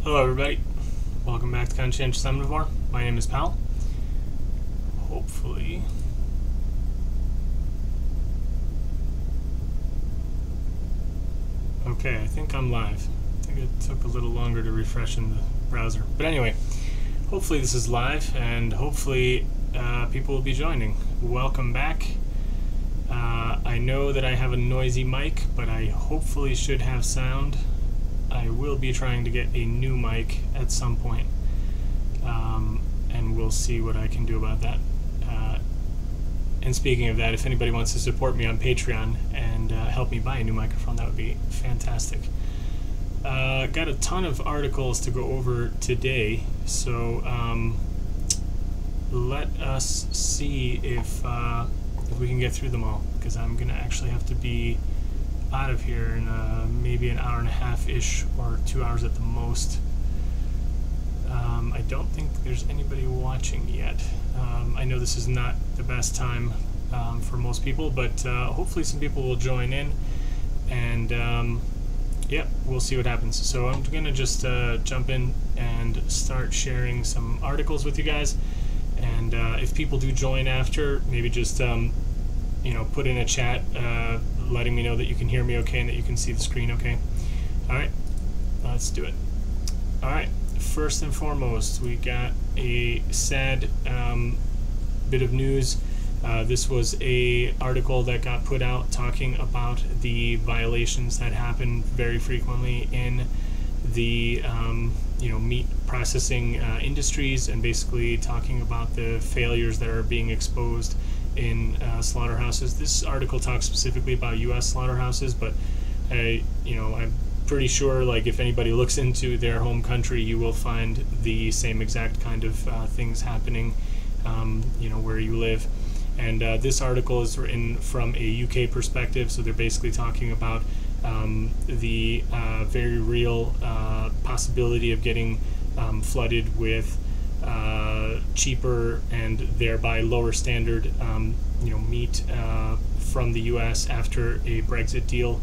Hello everybody, welcome back to Conscientious Omnivore. My name is Pal. Hopefully okay, I think I'm live. I think it took a little longer to refresh in the browser. But anyway, hopefully this is live and hopefully people will be joining. Welcome back. I know that I have a noisy mic, but I hopefully should have sound. I will be trying to get a new mic at some point, and we'll see what I can do about that. And speaking of that, if anybody wants to support me on Patreon and help me buy a new microphone, that would be fantastic. Got a ton of articles to go over today, so let us see if we can get through them all, because I'm going to actually have to be out of here in maybe an hour and a half-ish, or 2 hours at the most. I don't think there's anybody watching yet. I know this is not the best time for most people, but hopefully some people will join in, and yeah, we'll see what happens. So I'm going to just jump in and start sharing some articles with you guys, and if people do join after, maybe just you know, put in a chat letting me know that you can hear me okay and that you can see the screen okay. Alright, let's do it. Alright, first and foremost, we got a sad bit of news. This was a article that got put out talking about the violations that happen very frequently in the you know, meat processing industries, and basically talking about the failures that are being exposed in slaughterhouses. This article talks specifically about U.S. slaughterhouses, but you know, I'm pretty sure, like, if anybody looks into their home country, you will find the same exact kind of things happening, you know, where you live. And this article is written from a UK perspective, so they're basically talking about the very real possibility of getting flooded with cheaper and thereby lower standard you know, meat from the US after a Brexit deal,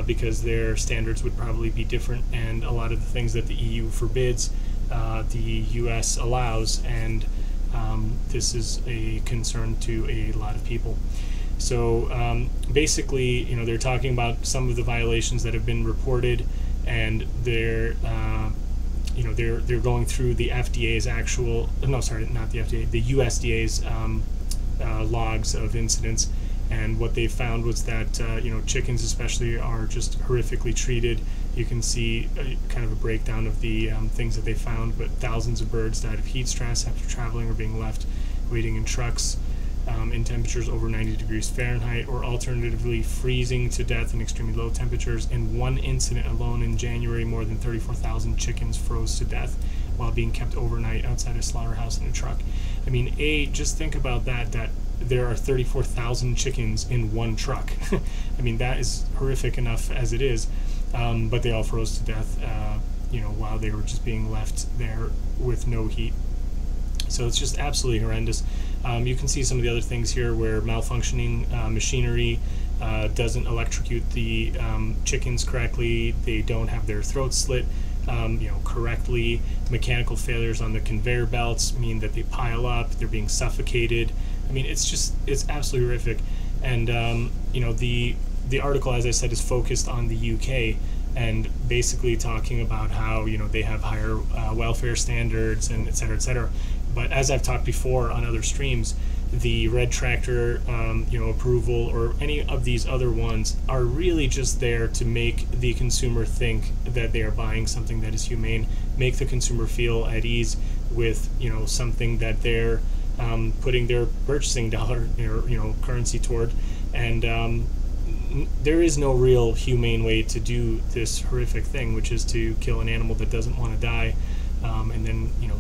because their standards would probably be different, and a lot of the things that the EU forbids the US allows, and this is a concern to a lot of people. So basically, you know, they're talking about some of the violations that have been reported, and they're you know, they're going through the FDA's actual, no, sorry, not the FDA, the USDA's logs of incidents, and what they found was that you know, chickens especially are just horrifically treated. You can see kind of a breakdown of the things that they found, but thousands of birds died of heat stress after traveling or being left waiting in trucks in temperatures over 90 degrees Fahrenheit, or alternatively freezing to death in extremely low temperatures. In one incident alone in January, more than 34,000 chickens froze to death while being kept overnight outside a slaughterhouse in a truck. I mean, just think about that, that there are 34,000 chickens in one truck. I mean, that is horrific enough as it is, but they all froze to death, you know, while they were just being left there with no heat. So it's just absolutely horrendous. You can see some of the other things here where malfunctioning machinery doesn't electrocute the chickens correctly. They don't have their throats slit you know, correctly. Mechanical failures on the conveyor belts mean that they pile up, they're being suffocated. I mean, it's just, it's absolutely horrific. And you know, the article, as I said, is focused on the UK, and basically talking about how, you know, they have higher welfare standards and et cetera, et cetera. But as I've talked before on other streams, the red tractor you know, approval, or any of these other ones, are really just there to make the consumer think that they are buying something that is humane, make the consumer feel at ease with, you know, something that they're putting their purchasing dollar, or, you know, currency toward. And there is no real humane way to do this horrific thing, which is to kill an animal that doesn't want to die, and then, you know,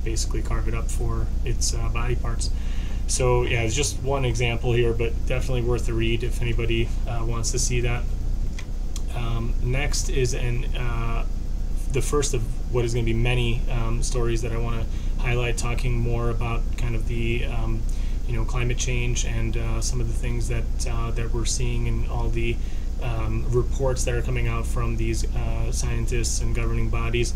basically carve it up for its body parts. So yeah, it's just one example here, but definitely worth a read if anybody wants to see that. Next is the first of what is going to be many stories that I want to highlight, talking more about kind of the you know, climate change and some of the things that that we're seeing in all the reports that are coming out from these scientists and governing bodies.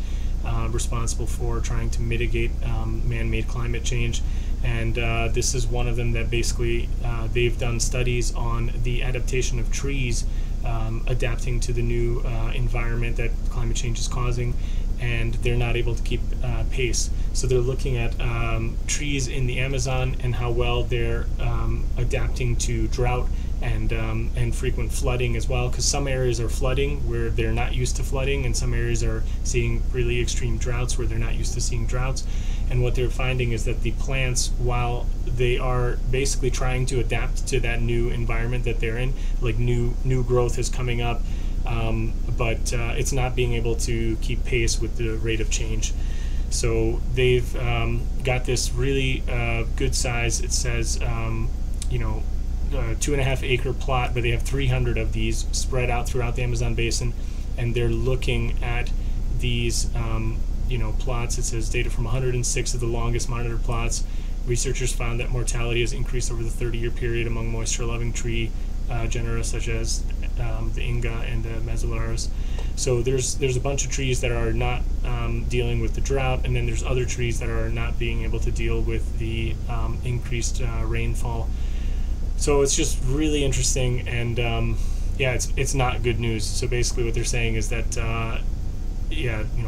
responsible for trying to mitigate man-made climate change. And this is one of them that basically they've done studies on the adaptation of trees adapting to the new environment that climate change is causing, and they're not able to keep pace. So they're looking at trees in the Amazon and how well they're adapting to drought and frequent flooding as well, because some areas are flooding where they're not used to flooding, and some areas are seeing really extreme droughts where they're not used to seeing droughts. And what they're finding is that the plants, while they are basically trying to adapt to that new environment that they're in, like new growth is coming up, but it's not being able to keep pace with the rate of change. So they've got this really good size. It says, 2.5 acre plot, but they have 300 of these spread out throughout the Amazon basin, and they're looking at these plots. It says data from 106 of the longest monitored plots. Researchers found that mortality has increased over the 30-year period among moisture-loving tree genera such as the Inga and the Mesolarus. So there's a bunch of trees that are not dealing with the drought, and then there's other trees that are not being able to deal with the increased rainfall. So it's just really interesting, and it's not good news. So basically what they're saying is that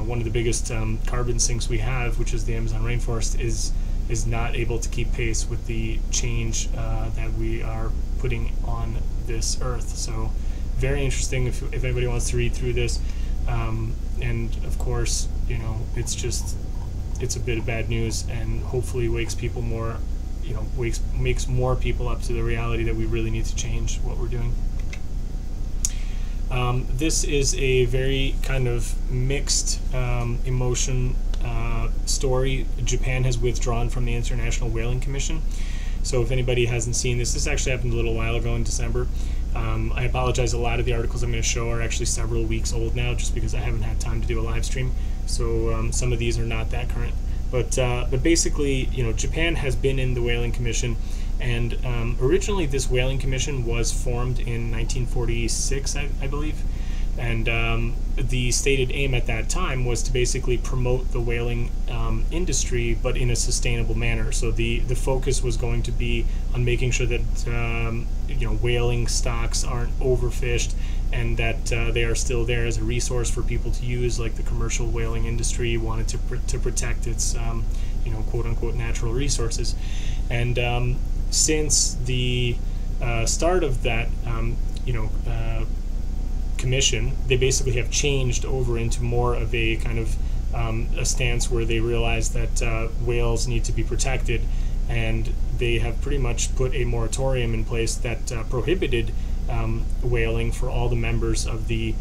one of the biggest carbon sinks we have, which is the Amazon rainforest, is not able to keep pace with the change that we are putting on this earth. So very interesting if anybody wants to read through this. And of course, it's a bit of bad news, and hopefully wakes people more, makes more people up to the reality that we really need to change what we're doing. This is a very kind of mixed emotion story. Japan has withdrawn from the International Whaling Commission. So if anybody hasn't seen this actually happened a little while ago in December. I apologize, a lot of the articles I'm going to show are actually several weeks old now, just because I haven't had time to do a live stream. So some of these are not that current. But basically, Japan has been in the Whaling Commission, and originally this Whaling Commission was formed in 1946, I believe. And the stated aim at that time was to basically promote the whaling industry, but in a sustainable manner. So the focus was going to be on making sure that whaling stocks aren't overfished, and that they are still there as a resource for people to use. Like the commercial whaling industry wanted to protect its quote unquote natural resources. And since the start of that commission, they basically have changed over into more of a kind of a stance where they realize that whales need to be protected, and they have pretty much put a moratorium in place that prohibited whaling for all the members of the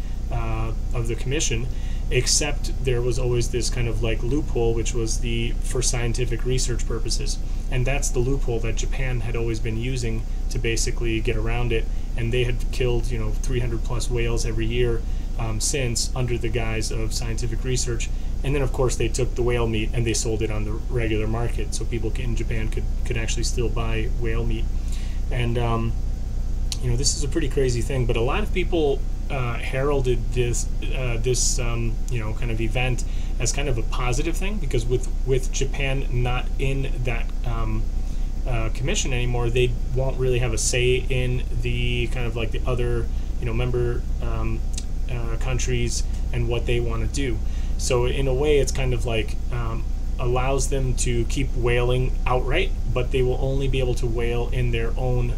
commission, except there was always this kind of like loophole, which was for scientific research purposes. And that's the loophole that Japan had always been using to basically get around it. And they had killed 300 plus whales every year since, under the guise of scientific research. And then of course they took the whale meat and they sold it on the regular market, so people in Japan could actually still buy whale meat. And this is a pretty crazy thing, but a lot of people heralded this kind of event as kind of a positive thing, because with Japan not in that commission anymore, they won't really have a say in the kind of like the other member countries and what they want to do. So in a way, it's kind of like allows them to keep whaling outright, but they will only be able to whale in their own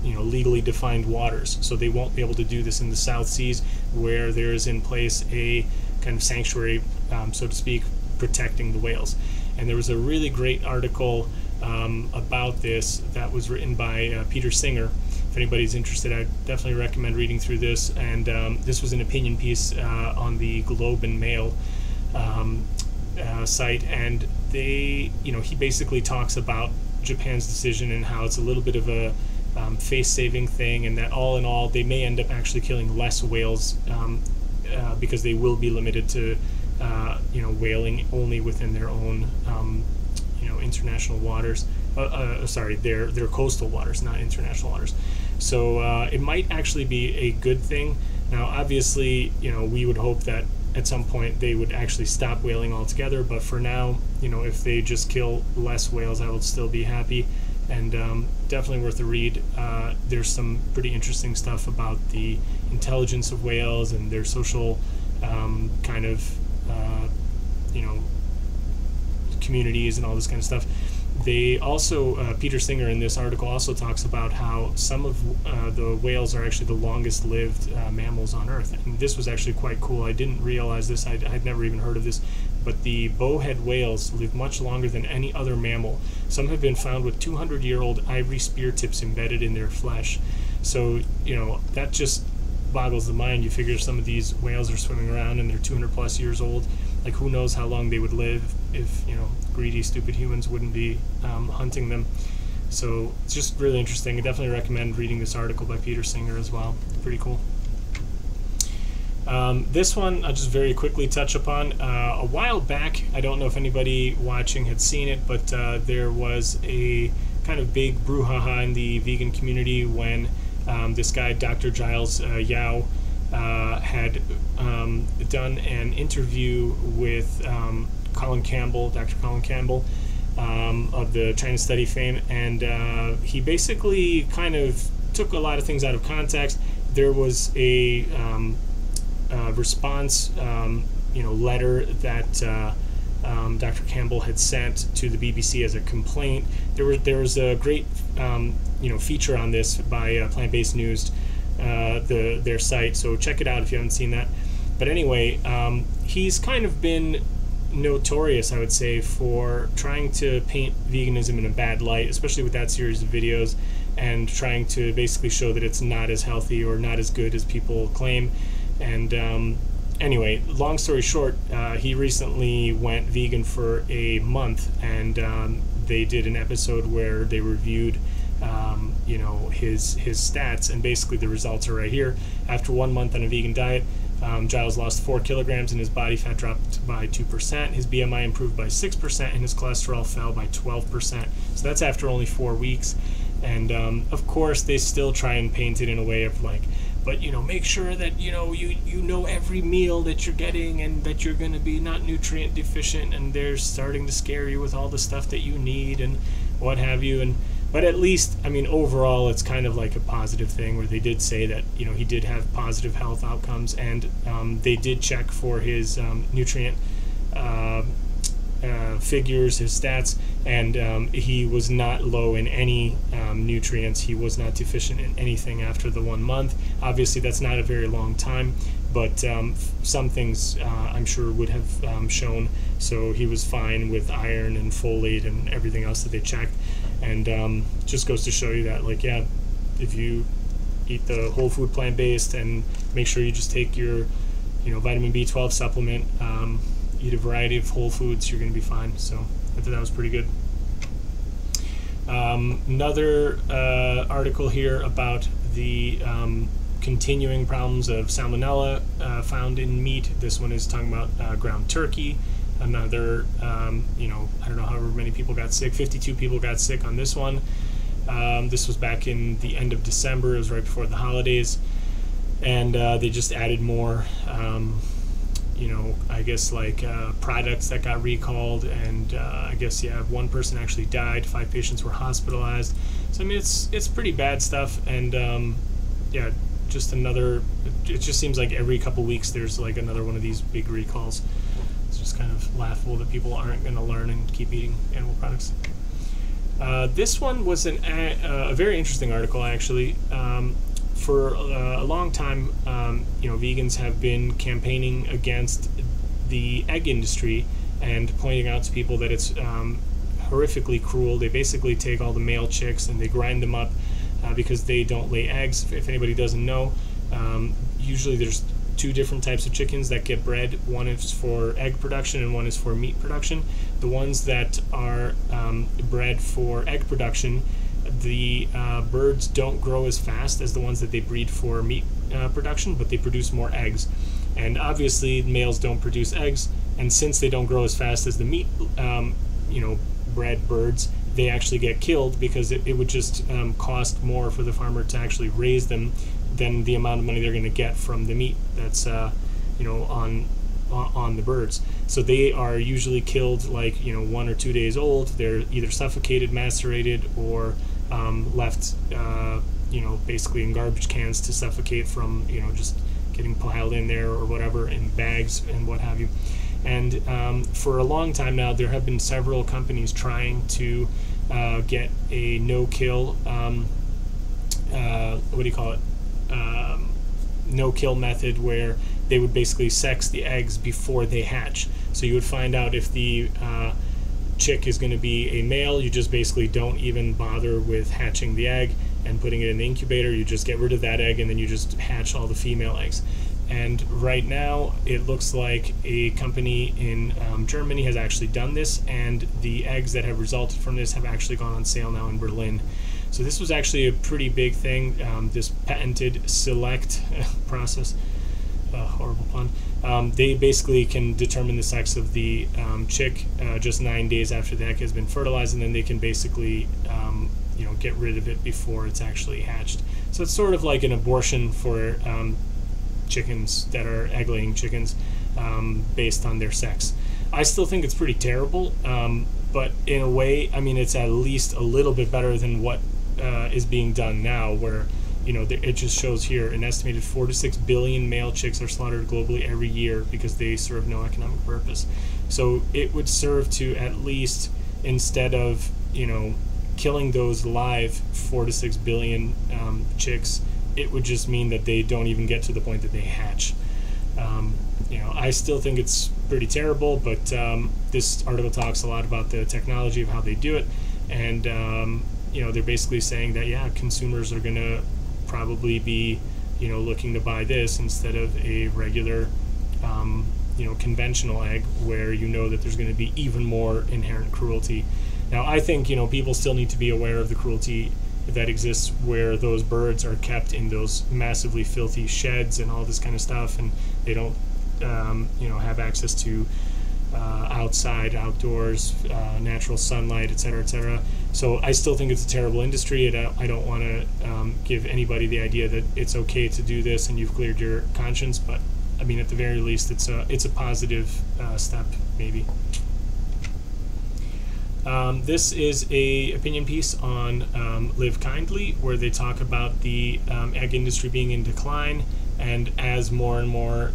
legally defined waters. So they won't be able to do this in the South Seas, where there is in place a kind of sanctuary, so to speak, protecting the whales. And there was a really great article about this that was written by Peter Singer. If anybody's interested, I definitely recommend reading through this. And this was an opinion piece on the Globe and Mail site, and he basically talks about Japan's decision and how it's a little bit of a face-saving thing, and that all in all they may end up actually killing less whales because they will be limited to whaling only within their own international waters. Their coastal waters, not international waters. So it might actually be a good thing. Now, obviously, we would hope that at some point they would actually stop whaling altogether. But for now, you know, if they just kill less whales, I will still be happy. And definitely worth a read. There's some pretty interesting stuff about the intelligence of whales and their social kind of, you know, communities and all this kind of stuff. They also, Peter Singer in this article also talks about how some of the whales are actually the longest lived mammals on Earth. And this was actually quite cool. I didn't realize this. I'd never even heard of this. But the bowhead whales live much longer than any other mammal. Some have been found with 200-year-old ivory spear tips embedded in their flesh. So, you know, that just boggles the mind. You figure some of these whales are swimming around and they're 200 plus years old. Like, who knows how long they would live if, you know, greedy, stupid humans wouldn't be hunting them. So it's just really interesting. I definitely recommend reading this article by Peter Singer as well. Pretty cool. This one I'll just very quickly touch upon. A while back, I don't know if anybody watching had seen it, but there was a kind of big brouhaha in the vegan community when this guy, Dr. Giles Yao, had done an interview with Colin Campbell, Dr. Colin Campbell, of the China Study fame, and he basically kind of took a lot of things out of context. There was a response, you know, letter that Dr. Campbell had sent to the BBC as a complaint. There was a great you know, feature on this by Plant-Based News, their site. So check it out if you haven't seen that. But anyway, he's kind of been notorious, I would say, for trying to paint veganism in a bad light, especially with that series of videos, and trying to basically show that it's not as healthy or not as good as people claim. And anyway, long story short, he recently went vegan for a month, and they did an episode where they reviewed you know, his stats, and basically the results are right here. After 1 month on a vegan diet, Giles lost 4 kilograms and his body fat dropped by 2%. His BMI improved by 6% and his cholesterol fell by 12%. So that's after only 4 weeks. And of course, they still try and paint it in a way of like, but you know, make sure that you know every meal that you're getting and that you're going to be not nutrient deficient, and they're starting to scare you with all the stuff that you need and what have you. But at least, I mean, overall, it's kind of like a positive thing where they did say that, you know, he did have positive health outcomes, and they did check for his nutrient figures, his stats, and he was not low in any nutrients. He was not deficient in anything after the 1 month. Obviously, that's not a very long time, but some things I'm sure would have shown. So he was fine with iron and folate and everything else that they checked. And just goes to show you that, like, yeah, if you eat the whole food plant-based and make sure you just take your, you know, vitamin B12 supplement, eat a variety of whole foods, you're going to be fine. So I thought that was pretty good. Another article here about the continuing problems of salmonella found in meat. This one is talking about ground turkey. Another, you know, I don't know however many people got sick. 52 people got sick on this one. This was back in the end of December. It was right before the holidays. And they just added more, you know, I guess like products that got recalled. And I guess, yeah, 1 person actually died. 5 patients were hospitalized. So, I mean, it's pretty bad stuff. And, yeah, just another, it just seems like every couple weeks there's like another one of these big recalls. It's just kind of laughable that people aren't going to learn and keep eating animal products. This one was a very interesting article, actually. For a long time, you know, vegans have been campaigning against the egg industry and pointing out to people that it's horrifically cruel. They basically take all the male chicks and they grind them up because they don't lay eggs. If anybody doesn't know, usually there's 2 different types of chickens that get bred. One is for egg production and one is for meat production. The ones that are bred for egg production, the birds don't grow as fast as the ones that they breed for meat production, but they produce more eggs. And obviously males don't produce eggs, and since they don't grow as fast as the meat you know, bred birds, they actually get killed because it would just cost more for the farmer to actually raise them than the amount of money they're going to get from the meat that's you know, on on the birds. So they are usually killed like 1 or 2 days old. They're either suffocated, macerated, or left basically in garbage cans to suffocate from just getting piled in there or whatever, in bags and what have you. And for a long time now, there have been several companies trying to get a no-kill no-kill method, where they would basically sex the eggs before they hatch. So you would find out if the chick is going to be a male. You just basically don't even bother with hatching the egg and putting it in the incubator. You just get rid of that egg, and then you just hatch all the female eggs. And right now it looks like a company in Germany has actually done this, and the eggs that have resulted from this have actually gone on sale now in Berlin. So this was actually a pretty big thing, this patented select process. Horrible pun. They basically can determine the sex of the chick just 9 days after the egg has been fertilized, and then they can basically get rid of it before it's actually hatched. So it's sort of like an abortion for chickens that are egg-laying chickens, based on their sex. I still think it's pretty terrible, but in a way, I mean, it's at least a little bit better than what is being done now, where it just shows here an estimated 4 to 6 billion male chicks are slaughtered globally every year because they serve no economic purpose. So it would serve to, at least, instead of killing those live 4 to 6 billion chicks, it would just mean that they don't even get to the point that they hatch. I still think it's pretty terrible, but this article talks a lot about the technology of how they do it, and they're basically saying that consumers are going to probably be looking to buy this instead of a regular conventional egg, where that there's going to be even more inherent cruelty. Now, I think people still need to be aware of the cruelty that exists where those birds are kept in those massively filthy sheds and all this kind of stuff, and they don't have access to outdoors, natural sunlight, etc., etc. So I still think it's a terrible industry, and I don't want to give anybody the idea that it's okay to do this and you've cleared your conscience, but I mean, at the very least, it's a positive step, maybe. This is a opinion piece on Live Kindly, where they talk about the egg industry being in decline, and as more and more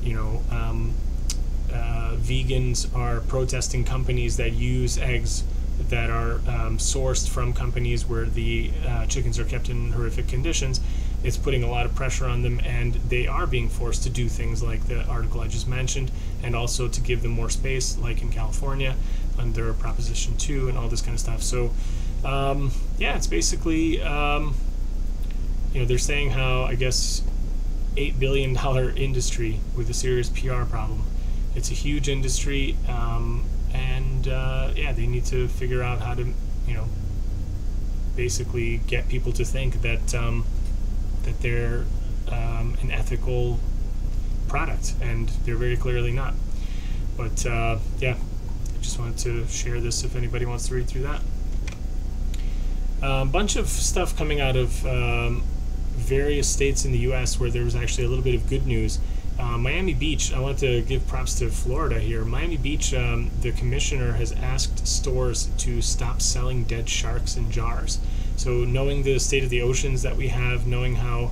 vegans are protesting companies that use eggs that are sourced from companies where the chickens are kept in horrific conditions, it's putting a lot of pressure on them, and they are being forced to do things like the article I just mentioned, and also to give them more space, like in California under Proposition 2 and all this kind of stuff. So it's basically they're saying how, I guess, $8 billion industry with a serious PR problem. It's a huge industry, and they need to figure out how to basically get people to think that that they're an ethical product, and they're very clearly not. But I just wanted to share this if anybody wants to read through that. A bunch of stuff coming out of various states in the U.S. where there was actually a little bit of good news. Miami Beach, I want to give props to Florida here. Miami Beach, the commissioner has asked stores to stop selling dead sharks in jars. So knowing the state of the oceans that we have, knowing how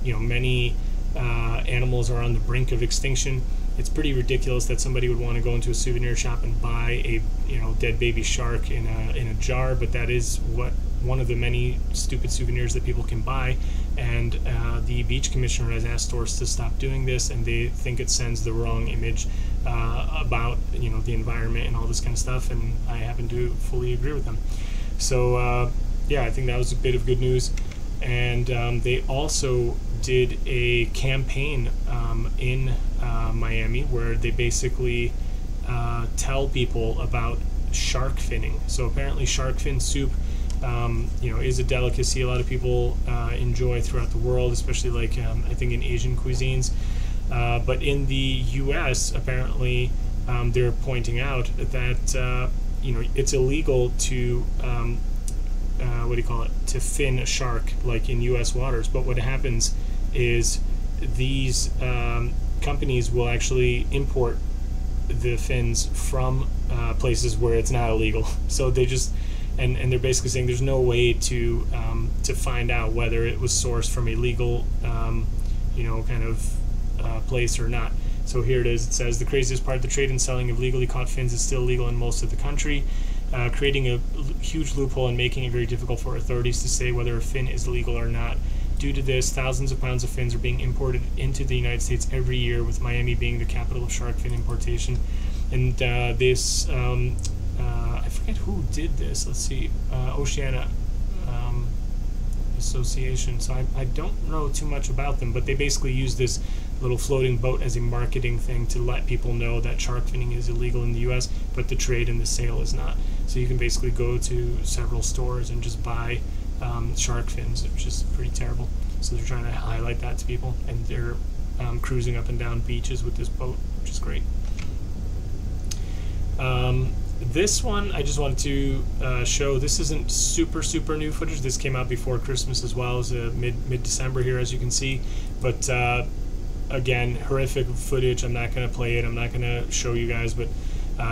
many animals are on the brink of extinction, it's pretty ridiculous that somebody would want to go into a souvenir shop and buy a dead baby shark in a jar, but that is one of the many stupid souvenirs that people can buy. And the beach commissioner has asked stores to stop doing this, and they think it sends the wrong image about the environment and all this kind of stuff, and I happen to fully agree with them. So I think that was a bit of good news. And they also did a campaign in Miami where they basically tell people about shark finning. So apparently shark fin soup is a delicacy a lot of people enjoy throughout the world, especially like I think in Asian cuisines. But in the U.S., apparently they're pointing out that it's illegal to to fin a shark like in U.S. waters. But what happens is these companies will actually import the fins from places where it's not illegal. So they just and they're basically saying there's no way to find out whether it was sourced from a legal kind of place or not. So here it is. It says the craziest part: the trade and selling of legally caught fins is still illegal in most of the country, creating a huge loophole and making it very difficult for authorities to say whether a fin is legal or not. Due to this, thousands of pounds of fins are being imported into the United States every year, with Miami being the capital of shark fin importation. And this, I forget who did this. Let's see, Oceania Association. So I don't know too much about them, but they basically use this little floating boat as a marketing thing to let people know that shark finning is illegal in the U.S., but the trade and the sale is not. So you can basically go to several stores and just buy shark fins, which is pretty terrible. So they're trying to highlight that to people, and they're cruising up and down beaches with this boat, which is great. This one I just wanted to show. This isn't super new footage. This came out before Christmas as well, as mid-December here, as you can see. But again, horrific footage. I'm not going to play it. I'm not going to show you guys, but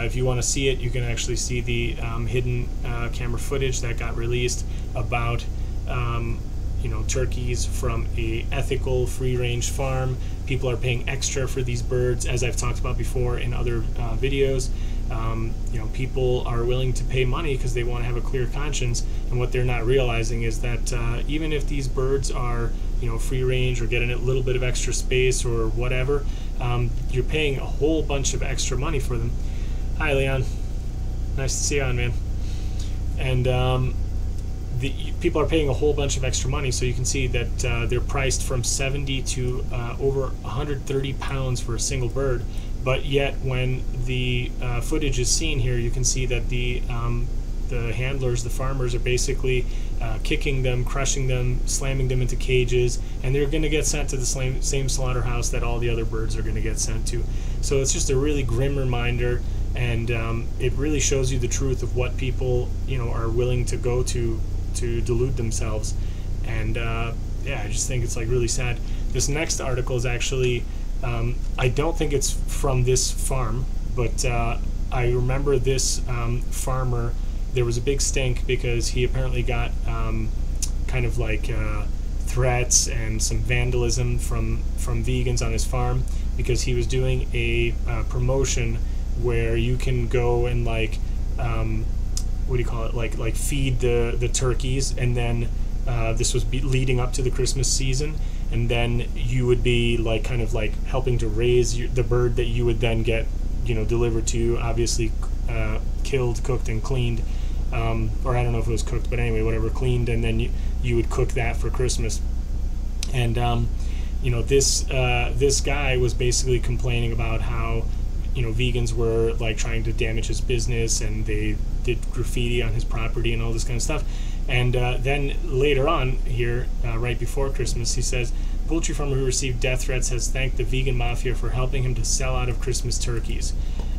if you want to see it, you can actually see the hidden camera footage that got released about turkeys from a ethical free-range farm. People are paying extra for these birds, as I've talked about before in other videos. People are willing to pay money because they want to have a clear conscience, and what they're not realizing is that even if these birds are free range or getting a little bit of extra space or whatever, you're paying a whole bunch of extra money for them. Hi, Leon. Nice to see you on, man. And people are paying a whole bunch of extra money, so you can see that they're priced from 70 to over 130 pounds for a single bird. But yet, when the footage is seen here, you can see that the handlers, the farmers, are basically kicking them, crushing them, slamming them into cages, and they're going to get sent to the same slaughterhouse that all the other birds are going to get sent to. So it's just a really grim reminder, and it really shows you the truth of what people are willing to go to delude themselves. And yeah, I just think it's like really sad. This next article is actually I don't think it's from this farm, but I remember this farmer. There was a big stink because he apparently got kind of like threats and some vandalism from vegans on his farm, because he was doing a promotion where you can go and like what do you call it, like feed the turkeys, and then this was leading up to the Christmas season, and then you would be like kind of like helping to raise the bird that you would then get delivered to you, obviously killed, cooked, and cleaned, or I don't know if it was cooked, but anyway, whatever, cleaned, and then you would cook that for Christmas. And this guy was basically complaining about how vegans were like trying to damage his business, and they did graffiti on his property and all this kind of stuff. And then later on here, right before Christmas, he says, poultry farmer who received death threats has thanked the vegan mafia for helping him to sell out of Christmas turkeys.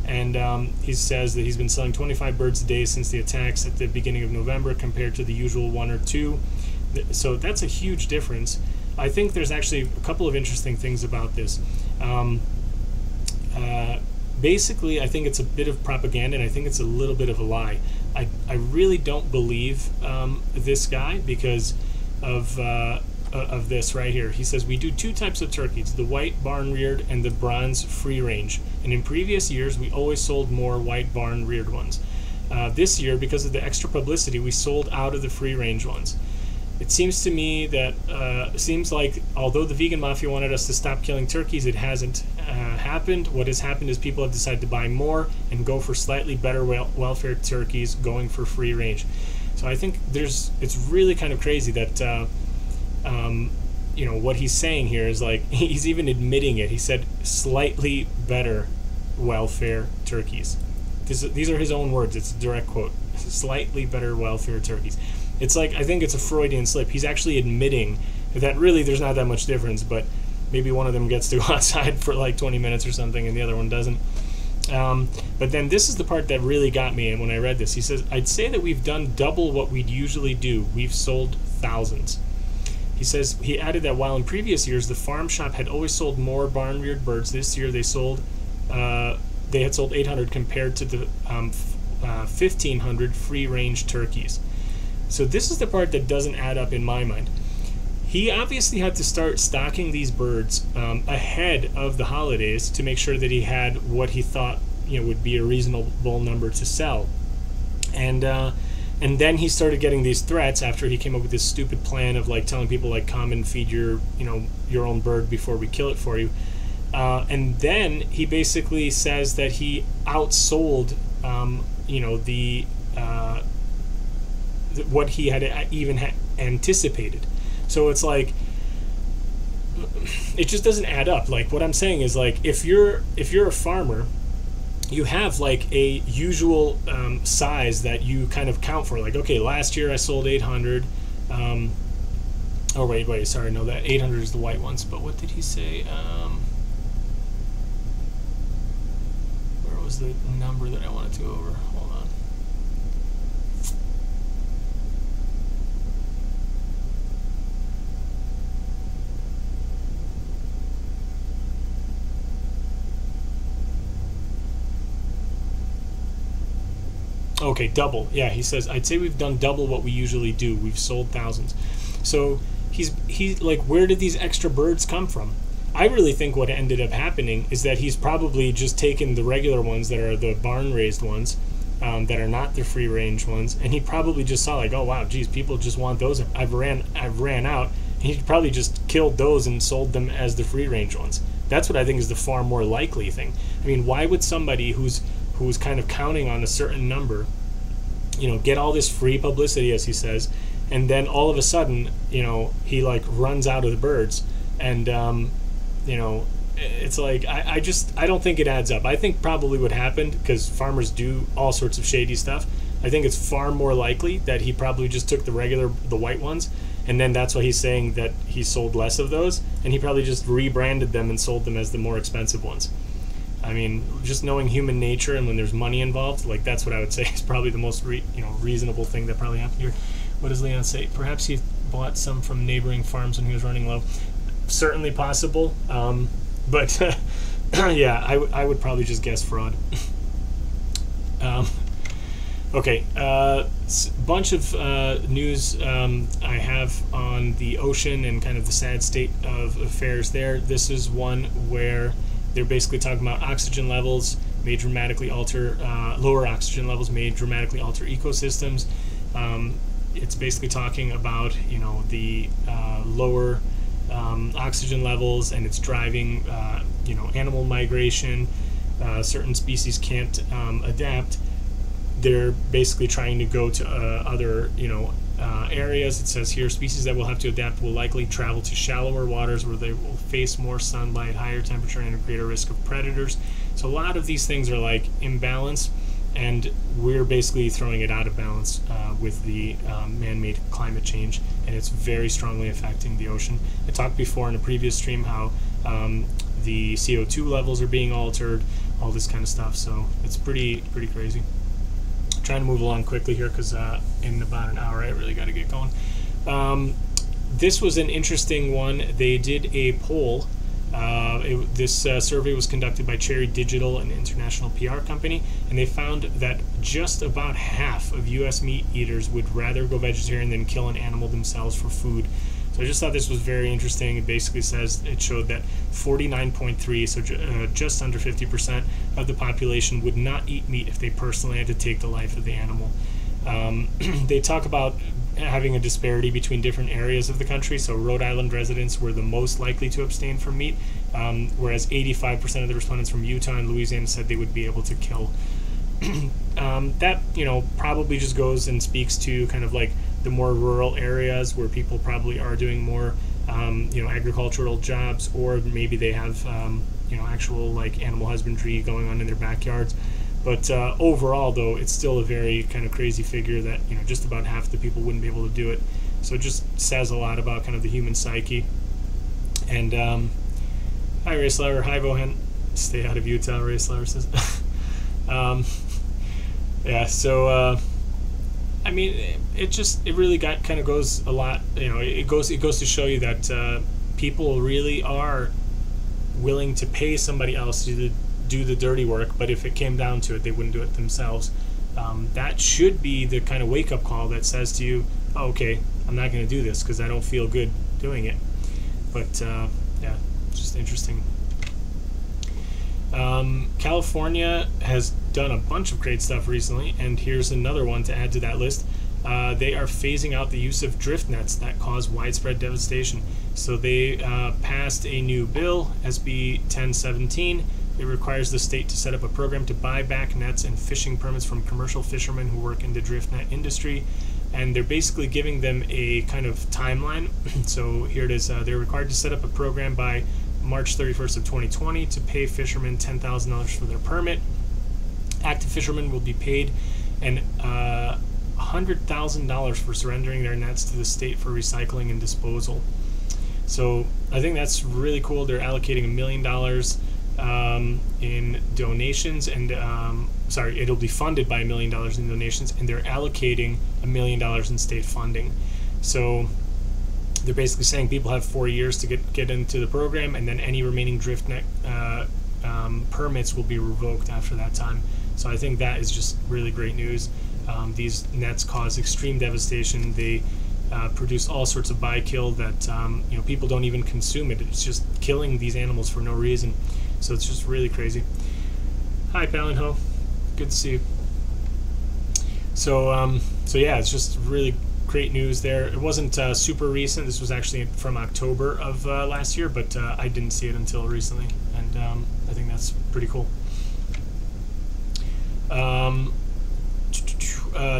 And he says that he's been selling 25 birds a day since the attacks at the beginning of November, compared to the usual 1 or 2. So that's a huge difference. I think there's actually a couple of interesting things about this. Basically, I think it's a bit of propaganda, and I think it's a little bit of a lie. I really don't believe this guy because of this right here. He says, we do 2 types of turkeys, the white barn-reared and the bronze free-range. And in previous years, we always sold more white barn-reared ones. This year, because of the extra publicity, we sold out of the free-range ones. It seems to me that seems like although the vegan mafia wanted us to stop killing turkeys, it hasn't happened. What has happened is people have decided to buy more and go for slightly better welfare turkeys, going for free range. So I think it's really kind of crazy that what he's saying here is like, he's even admitting it. He said slightly better welfare turkeys. These are his own words. It's a direct quote. Slightly better welfare turkeys. It's like, I think it's a Freudian slip. He's actually admitting that really there's not that much difference, but maybe one of them gets to go outside for like 20 minutes or something and the other one doesn't. But then this is the part that really got me, and when I read this, he says, I'd say that we've done double what we'd usually do. We've sold thousands. He says he added that while in previous years the farm shop had always sold more barn-reared birds, this year they had sold 800 compared to the 1,500 free-range turkeys. So this is the part that doesn't add up in my mind. He obviously had to start stocking these birds ahead of the holidays to make sure that he had what he thought would be a reasonable number to sell. And then he started getting these threats after he came up with this stupid plan of like telling people like come and feed your own bird before we kill it for you. And then he basically says that he outsold what he had even anticipated. So it's like it just doesn't add up. Like what I'm saying is like if you're a farmer, you have like a usual size that you kind of count for. Like, okay, last year I sold 800. Oh wait, sorry, no, that 800 is the white ones. But what did he say? Where was the number that I wanted to go over? Hold on. Okay, double. Yeah, he says, I'd say we've done double what we usually do. We've sold thousands. So he's like, where did these extra birds come from? I really think what ended up happening is that he's probably just taken the regular ones that are the barn-raised ones, that are not the free-range ones, and he probably just saw like, oh wow, geez, people just want those. I've ran out. And he probably just killed those and sold them as the free-range ones. That's what I think is the far more likely thing. I mean, why would somebody who's kind of counting on a certain number, get all this free publicity, as he says, and then all of a sudden, he like runs out of the birds, and it's like I don't think it adds up. I think probably what happened, because farmers do all sorts of shady stuff, I think it's far more likely that he probably just took the white ones, and then that's why he's saying that he sold less of those, and he probably just rebranded them and sold them as the more expensive ones. I mean, just knowing human nature and when there's money involved, like that's what I would say is probably the most reasonable thing that probably happened here. What does Leon say? Perhaps he bought some from neighboring farms when he was running low. Certainly possible, but yeah, I would probably just guess fraud. Okay, bunch of news I have on the ocean and kind of the sad state of affairs there. This is one where they're basically talking about oxygen levels may dramatically alter, lower oxygen levels may dramatically alter ecosystems. It's basically talking about, the lower oxygen levels, and it's driving, animal migration. Certain species can't adapt. They're basically trying to go to other, areas. It says here, species that will have to adapt will likely travel to shallower waters where they will face more sunlight, higher temperature, and a greater risk of predators. So a lot of these things are like imbalance, and we're basically throwing it out of balance with the man-made climate change, and it's very strongly affecting the ocean. I talked before in a previous stream how the CO2 levels are being altered, all this kind of stuff, so it's pretty crazy. Trying to move along quickly here because in about an hour I really got to get going. This was an interesting one. They did a poll. This survey was conducted by Cherry Digital, an international PR company, and they found that just about half of U.S. meat eaters would rather go vegetarian than kill an animal themselves for food. So I just thought this was very interesting. It basically says, it showed that 49.3, so just under 50% of the population would not eat meat if they personally had to take the life of the animal. They talk about having a disparity between different areas of the country. So Rhode Island residents were the most likely to abstain from meat, whereas 85% of the respondents from Utah and Louisiana said they would be able to kill. That, probably just goes and speaks to kind of like the more rural areas where people probably are doing more, agricultural jobs, or maybe they have, actual like animal husbandry going on in their backyards. But overall, though, it's still a very kind of crazy figure that, just about half the people wouldn't be able to do it. So it just says a lot about kind of the human psyche. And hi, Ray Slower. Hi, Vohan. Stay out of Utah, Ray Slower says. Yeah, so I mean, it really kind of goes a lot. You know, it goes to show you that people really are willing to pay somebody else to do the dirty work. But if it came down to it, they wouldn't do it themselves. That should be the kind of wake up call that says to you, oh, okay, I'm not going to do this because I don't feel good doing it. But yeah, just interesting. California has done a bunch of great stuff recently, and here's another one to add to that list. They are phasing out the use of driftnets that cause widespread devastation. So they passed a new bill, SB 1017. It requires the state to set up a program to buy back nets and fishing permits from commercial fishermen who work in the driftnet industry. And they're basically giving them a kind of timeline. So here it is. They're required to set up a program by March 31st of 2020 to pay fishermen $10,000 for their permit. Active fishermen will be paid and $100,000 for surrendering their nets to the state for recycling and disposal. So I think that's really cool. They're allocating $1 million in donations, and it'll be funded by $1 million in donations, and they're allocating $1 million in state funding. So they're basically saying people have 4 years to get into the program, and then any remaining driftnet permits will be revoked after that time. So I think that is just really great news. These nets cause extreme devastation. They produce all sorts of bykill that people don't even consume it. It's just killing these animals for no reason. So it's just really crazy. Hi, Palinho. Good to see you. So yeah, it's just really great news there. It wasn't super recent. This was actually from October of last year, but I didn't see it until recently, and I think that's pretty cool.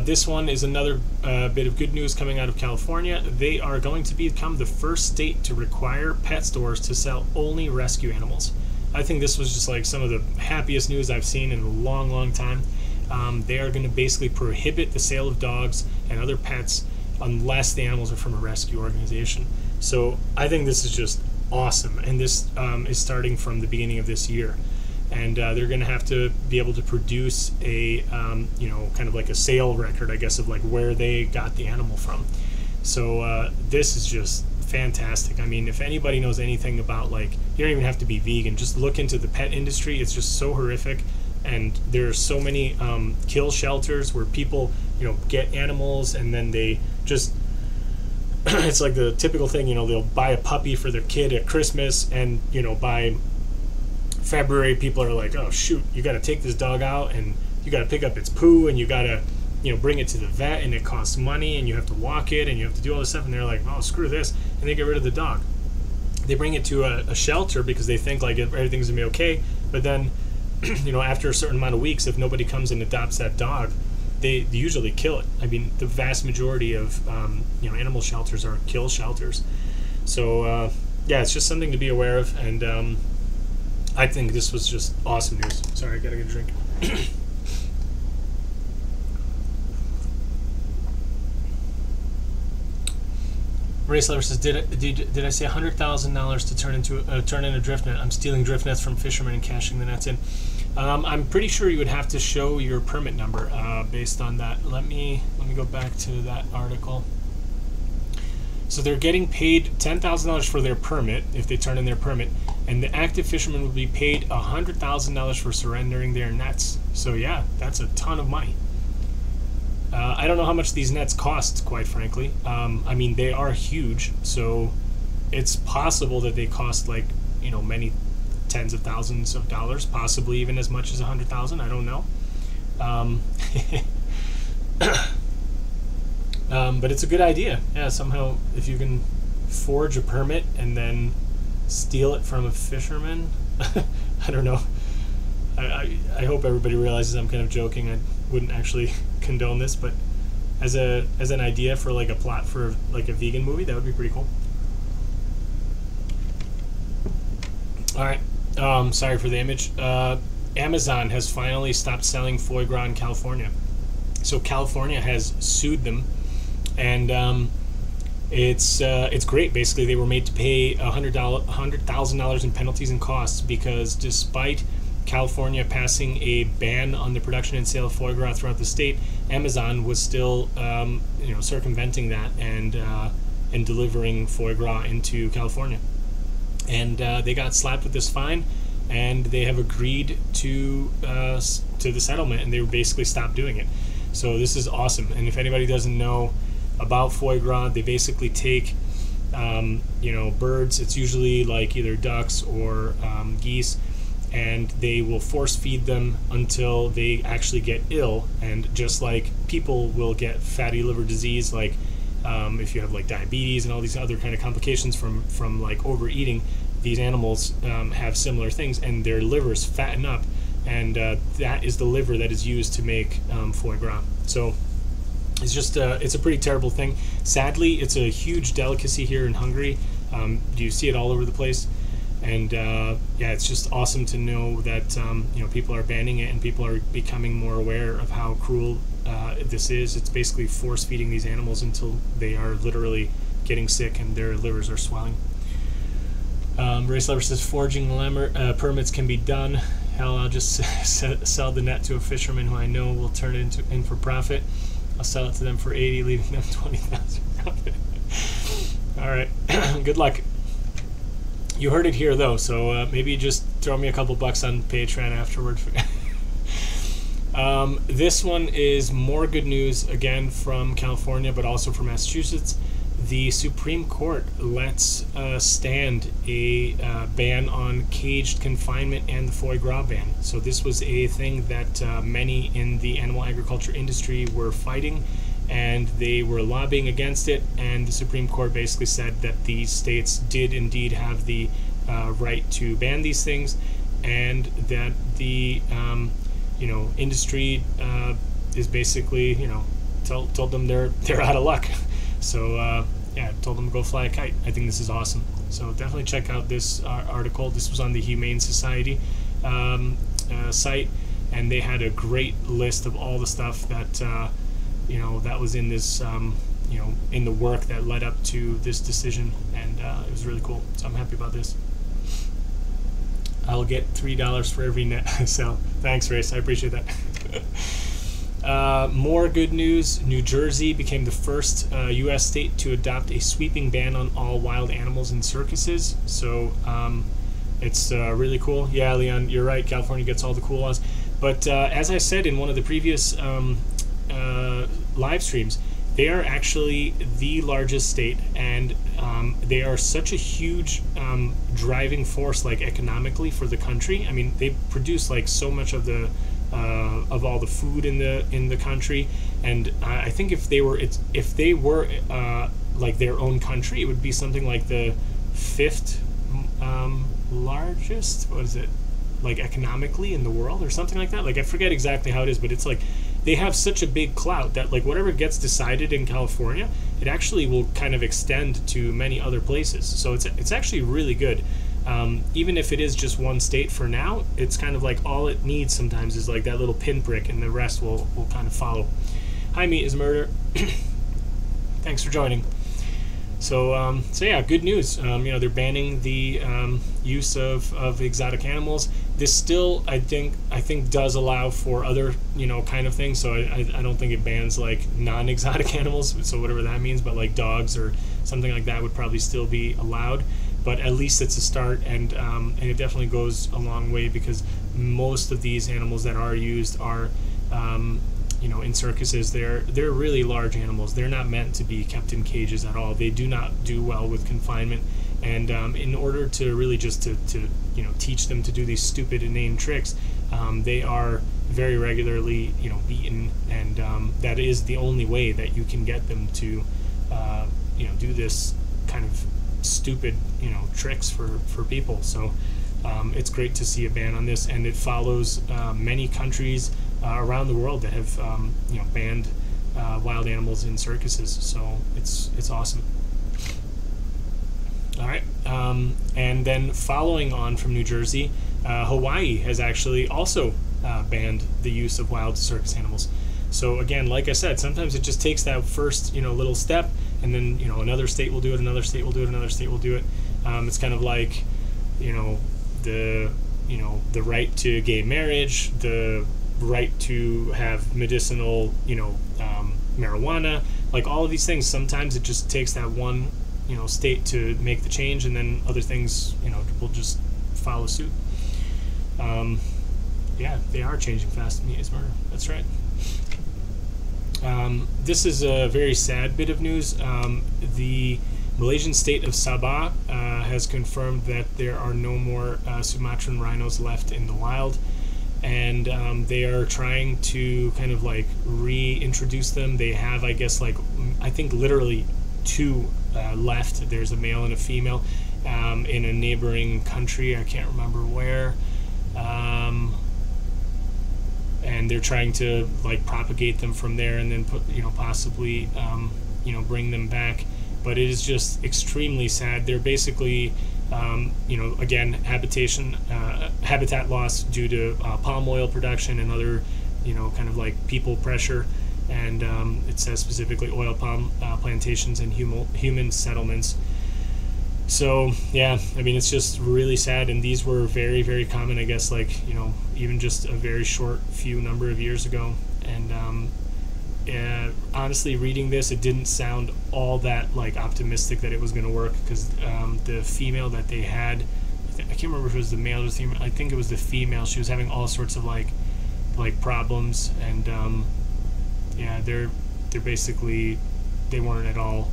This one is another bit of good news coming out of California. They are going to become the first state to require pet stores to sell only rescue animals. I think this was just like some of the happiest news I've seen in a long, long time. They are going to basically prohibit the sale of dogs and other pets unless the animals are from a rescue organization. So I think this is just awesome, and this is starting from the beginning of this year. And they're going to have to be able to produce a, kind of like a sale record, I guess, of like where they got the animal from. So this is just fantastic. I mean, if anybody knows anything about, like, you don't even have to be vegan, just look into the pet industry. It's just so horrific, and there are so many kill shelters where people, get animals and then they just it's like the typical thing, they'll buy a puppy for their kid at Christmas, and by February people are like, oh shoot, you got to take this dog out and you got to pick up its poo and you got to bring it to the vet, and it costs money, and you have to walk it, and you have to do all this stuff, and they're like, oh, screw this, and they get rid of the dog. They bring it to a shelter because they think like everything's gonna be okay, but then after a certain amount of weeks, if nobody comes and adopts that dog, they usually kill it. I mean, the vast majority of animal shelters are kill shelters. So yeah, it's just something to be aware of, and I think this was just awesome news. Sorry, I gotta get a drink. Reis says, did I say $100,000 to turn in a driftnet? I'm stealing driftnets from fishermen and cashing the nets in. I'm pretty sure you would have to show your permit number based on that. Let me go back to that article. So they're getting paid $10,000 for their permit if they turn in their permit, and the active fishermen will be paid $100,000 for surrendering their nets. So yeah, that's a ton of money. I don't know how much these nets cost, quite frankly. I mean, they are huge, so it's possible that they cost like, many tens of thousands of dollars, possibly even as much as $100,000. I don't know. But it's a good idea. Yeah, somehow if you can forge a permit and then steal it from a fisherman, I don't know. I hope everybody realizes I'm kind of joking. I wouldn't actually condone this, but as an idea for like a plot for like a vegan movie, that would be pretty cool. All right. Sorry for the image. Amazon has finally stopped selling foie gras in California. So California has sued them, and it's great. Basically, they were made to pay $100,000 in penalties and costs because despite California passing a ban on the production and sale of foie gras throughout the state, Amazon was still circumventing that and delivering foie gras into California. And they got slapped with this fine, and they have agreed to the settlement, and they basically stopped doing it. So this is awesome. And if anybody doesn't know about foie gras, they basically take birds. It's usually like either ducks or geese, and they will force feed them until they actually get ill. And just like people will get fatty liver disease, like if you have like diabetes and all these other kind of complications from like overeating, these animals have similar things, and their livers fatten up, and that is the liver that is used to make foie gras. So it's just it's a pretty terrible thing. Sadly, it's a huge delicacy here in Hungary. You see it all over the place, and it's just awesome to know that people are banning it, and people are becoming more aware of how cruel this is. It's basically force feeding these animals until they are literally getting sick and their livers are swelling. Reis Lover says foraging permits can be done. Hell, I'll just sell the net to a fisherman who I know will turn it in for profit. I'll sell it to them for 80, leaving them 20,000 profit. All right, good luck. You heard it here though, so maybe just throw me a couple bucks on Patreon afterward. This one is more good news, again from California, but also from Massachusetts. The Supreme Court lets stand a ban on caged confinement and the foie gras ban. So this was a thing that many in the animal agriculture industry were fighting, and they were lobbying against it, and the Supreme Court basically said that these states did indeed have the right to ban these things, and that the industry is basically told them they're out of luck. So told them to go fly a kite. I think this is awesome. So definitely check out this article. This was on the Humane Society site, and they had a great list of all the stuff that that was in this in the work that led up to this decision, and it was really cool. So I'm happy about this. I'll get $3 for every net I sell. Thanks, Reis. I appreciate that. More good news. New Jersey became the first U.S. state to adopt a sweeping ban on all wild animals in circuses. So it's really cool. Yeah, Leon, you're right. California gets all the cool laws. But as I said in one of the previous live streams, they are actually the largest state, and they are such a huge driving force, like economically, for the country. I mean, they produce like so much of the all the food in the country, and I think if they were like their own country, it would be something like the 5th largest. What is it? Like economically in the world or something like that. Like I forget exactly how it is, but it's like they have such a big clout that like whatever gets decided in California, it actually will kind of extend to many other places. So it's actually really good. Even if it is just one state for now, it's kind of like all it needs sometimes is like that little pinprick, and the rest will kind of follow. Hi, Meat is Murder. Thanks for joining. So yeah, good news. They're banning the use of exotic animals. This still, I think does allow for other, kind of things. So I don't think it bans like non-exotic animals. So whatever that means, but like dogs or something like that would probably still be allowed. But at least it's a start, and it definitely goes a long way, because most of these animals that are used are, in circuses, they're really large animals. They're not meant to be kept in cages at all. They do not do well with confinement, and in order to really just to teach them to do these stupid, inane tricks, they are very regularly beaten, and that is the only way that you can get them to do this kind of stupid tricks for people. So it's great to see a ban on this, and it follows many countries around the world that have banned wild animals in circuses. So it's awesome. All right, and then following on from New Jersey, Hawaii has actually also banned the use of wild circus animals. So again, like I said, sometimes it just takes that first little step, and then another state will do it, another state will do it, another state will do it. It's kind of like the you know, the right to gay marriage, the right to have medicinal, you know, marijuana, like all of these things. Sometimes it just takes that one, you know, state to make the change, and then other things, you know, will just follow suit. Yeah, they are changing fast. Meat is murder. That's right. This is a very sad bit of news. The Malaysian state of Sabah has confirmed that there are no more Sumatran rhinos left in the wild, and they are trying to kind of like reintroduce them. They have, I guess, like, I think literally two left. There's a male and a female in a neighboring country. I can't remember where. And they're trying to like propagate them from there, and then put, you know, possibly you know, bring them back. But it is just extremely sad. They're basically you know, again, habitat loss due to palm oil production and other, you know, kind of like people pressure. And it says specifically oil palm plantations and human settlements. So yeah, I mean, it's just really sad, and these were very, very common, I guess, like, you know, even just a very short few number of years ago. And honestly, reading this, it didn't sound all that like optimistic that it was going to work, because the female that they had, I can't remember if it was the male or the female. I think it was the female. She was having all sorts of like problems, and yeah, they're basically, they weren't at all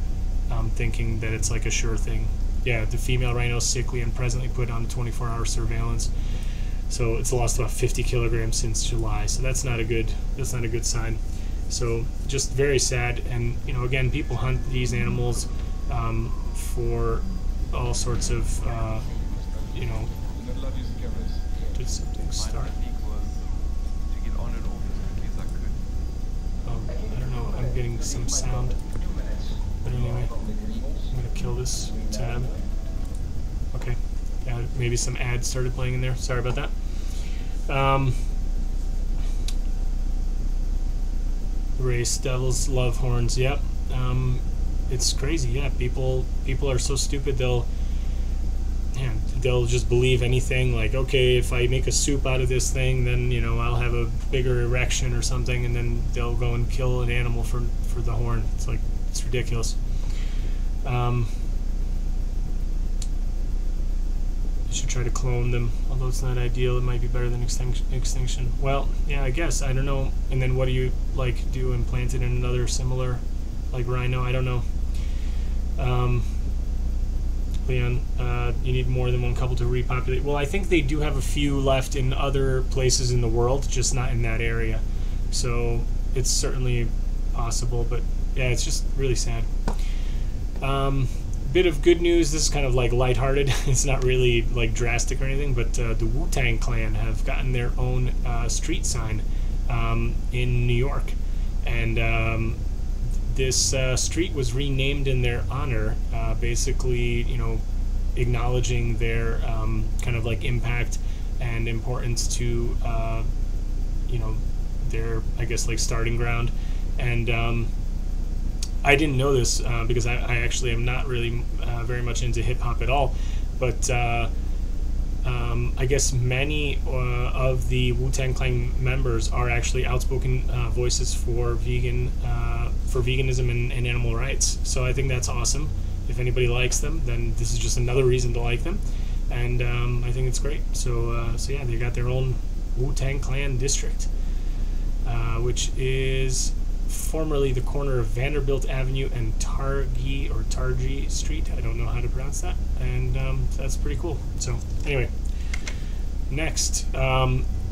thinking that it's like a sure thing. Yeah, the female rhino is sickly and presently put on 24-hour surveillance. So it's lost about 50 kilograms since July. So that's not a good sign. So just very sad. And, you know, again, people hunt these animals for all sorts of, you know. Did something start? Oh, I don't know. I'm getting some sound. But anyway, I'm gonna kill this tab. Okay, yeah, maybe some ads started playing in there. Sorry about that. Reis, devils love horns. Yep. It's crazy. Yeah, people are so stupid. They'll just believe anything. Like, okay, if I make a soup out of this thing, then, you know, I'll have a bigger erection or something, and then they'll go and kill an animal for the horn. It's like, it's ridiculous. I should try to clone them, although it's not ideal. It might be better than extinction. Well, yeah, I guess. I don't know. And then what do you like do? Implant it in another similar, like, rhino? I don't know. Leon, you need more than one couple to repopulate. Well, I think they do have a few left in other places in the world, just not in that area. So it's certainly possible, but yeah, it's just really sad. Bit of good news. This is kind of like lighthearted. It's not really like drastic or anything, but the WuTang Clan have gotten their own street sign in New York, and this street was renamed in their honor, basically, you know, acknowledging their kind of like impact and importance to you know, their, I guess, like starting ground. And I didn't know this because I actually am not really very much into hip-hop at all, but I guess many of the WuTang Clan members are actually outspoken voices for veganism and animal rights. So I think that's awesome. If anybody likes them, then this is just another reason to like them, and I think it's great. So yeah, they got their own WuTang Clan district, which is formerly the corner of Vanderbilt Avenue and Targhee Street. I don't know how to pronounce that, and that's pretty cool. So anyway, next,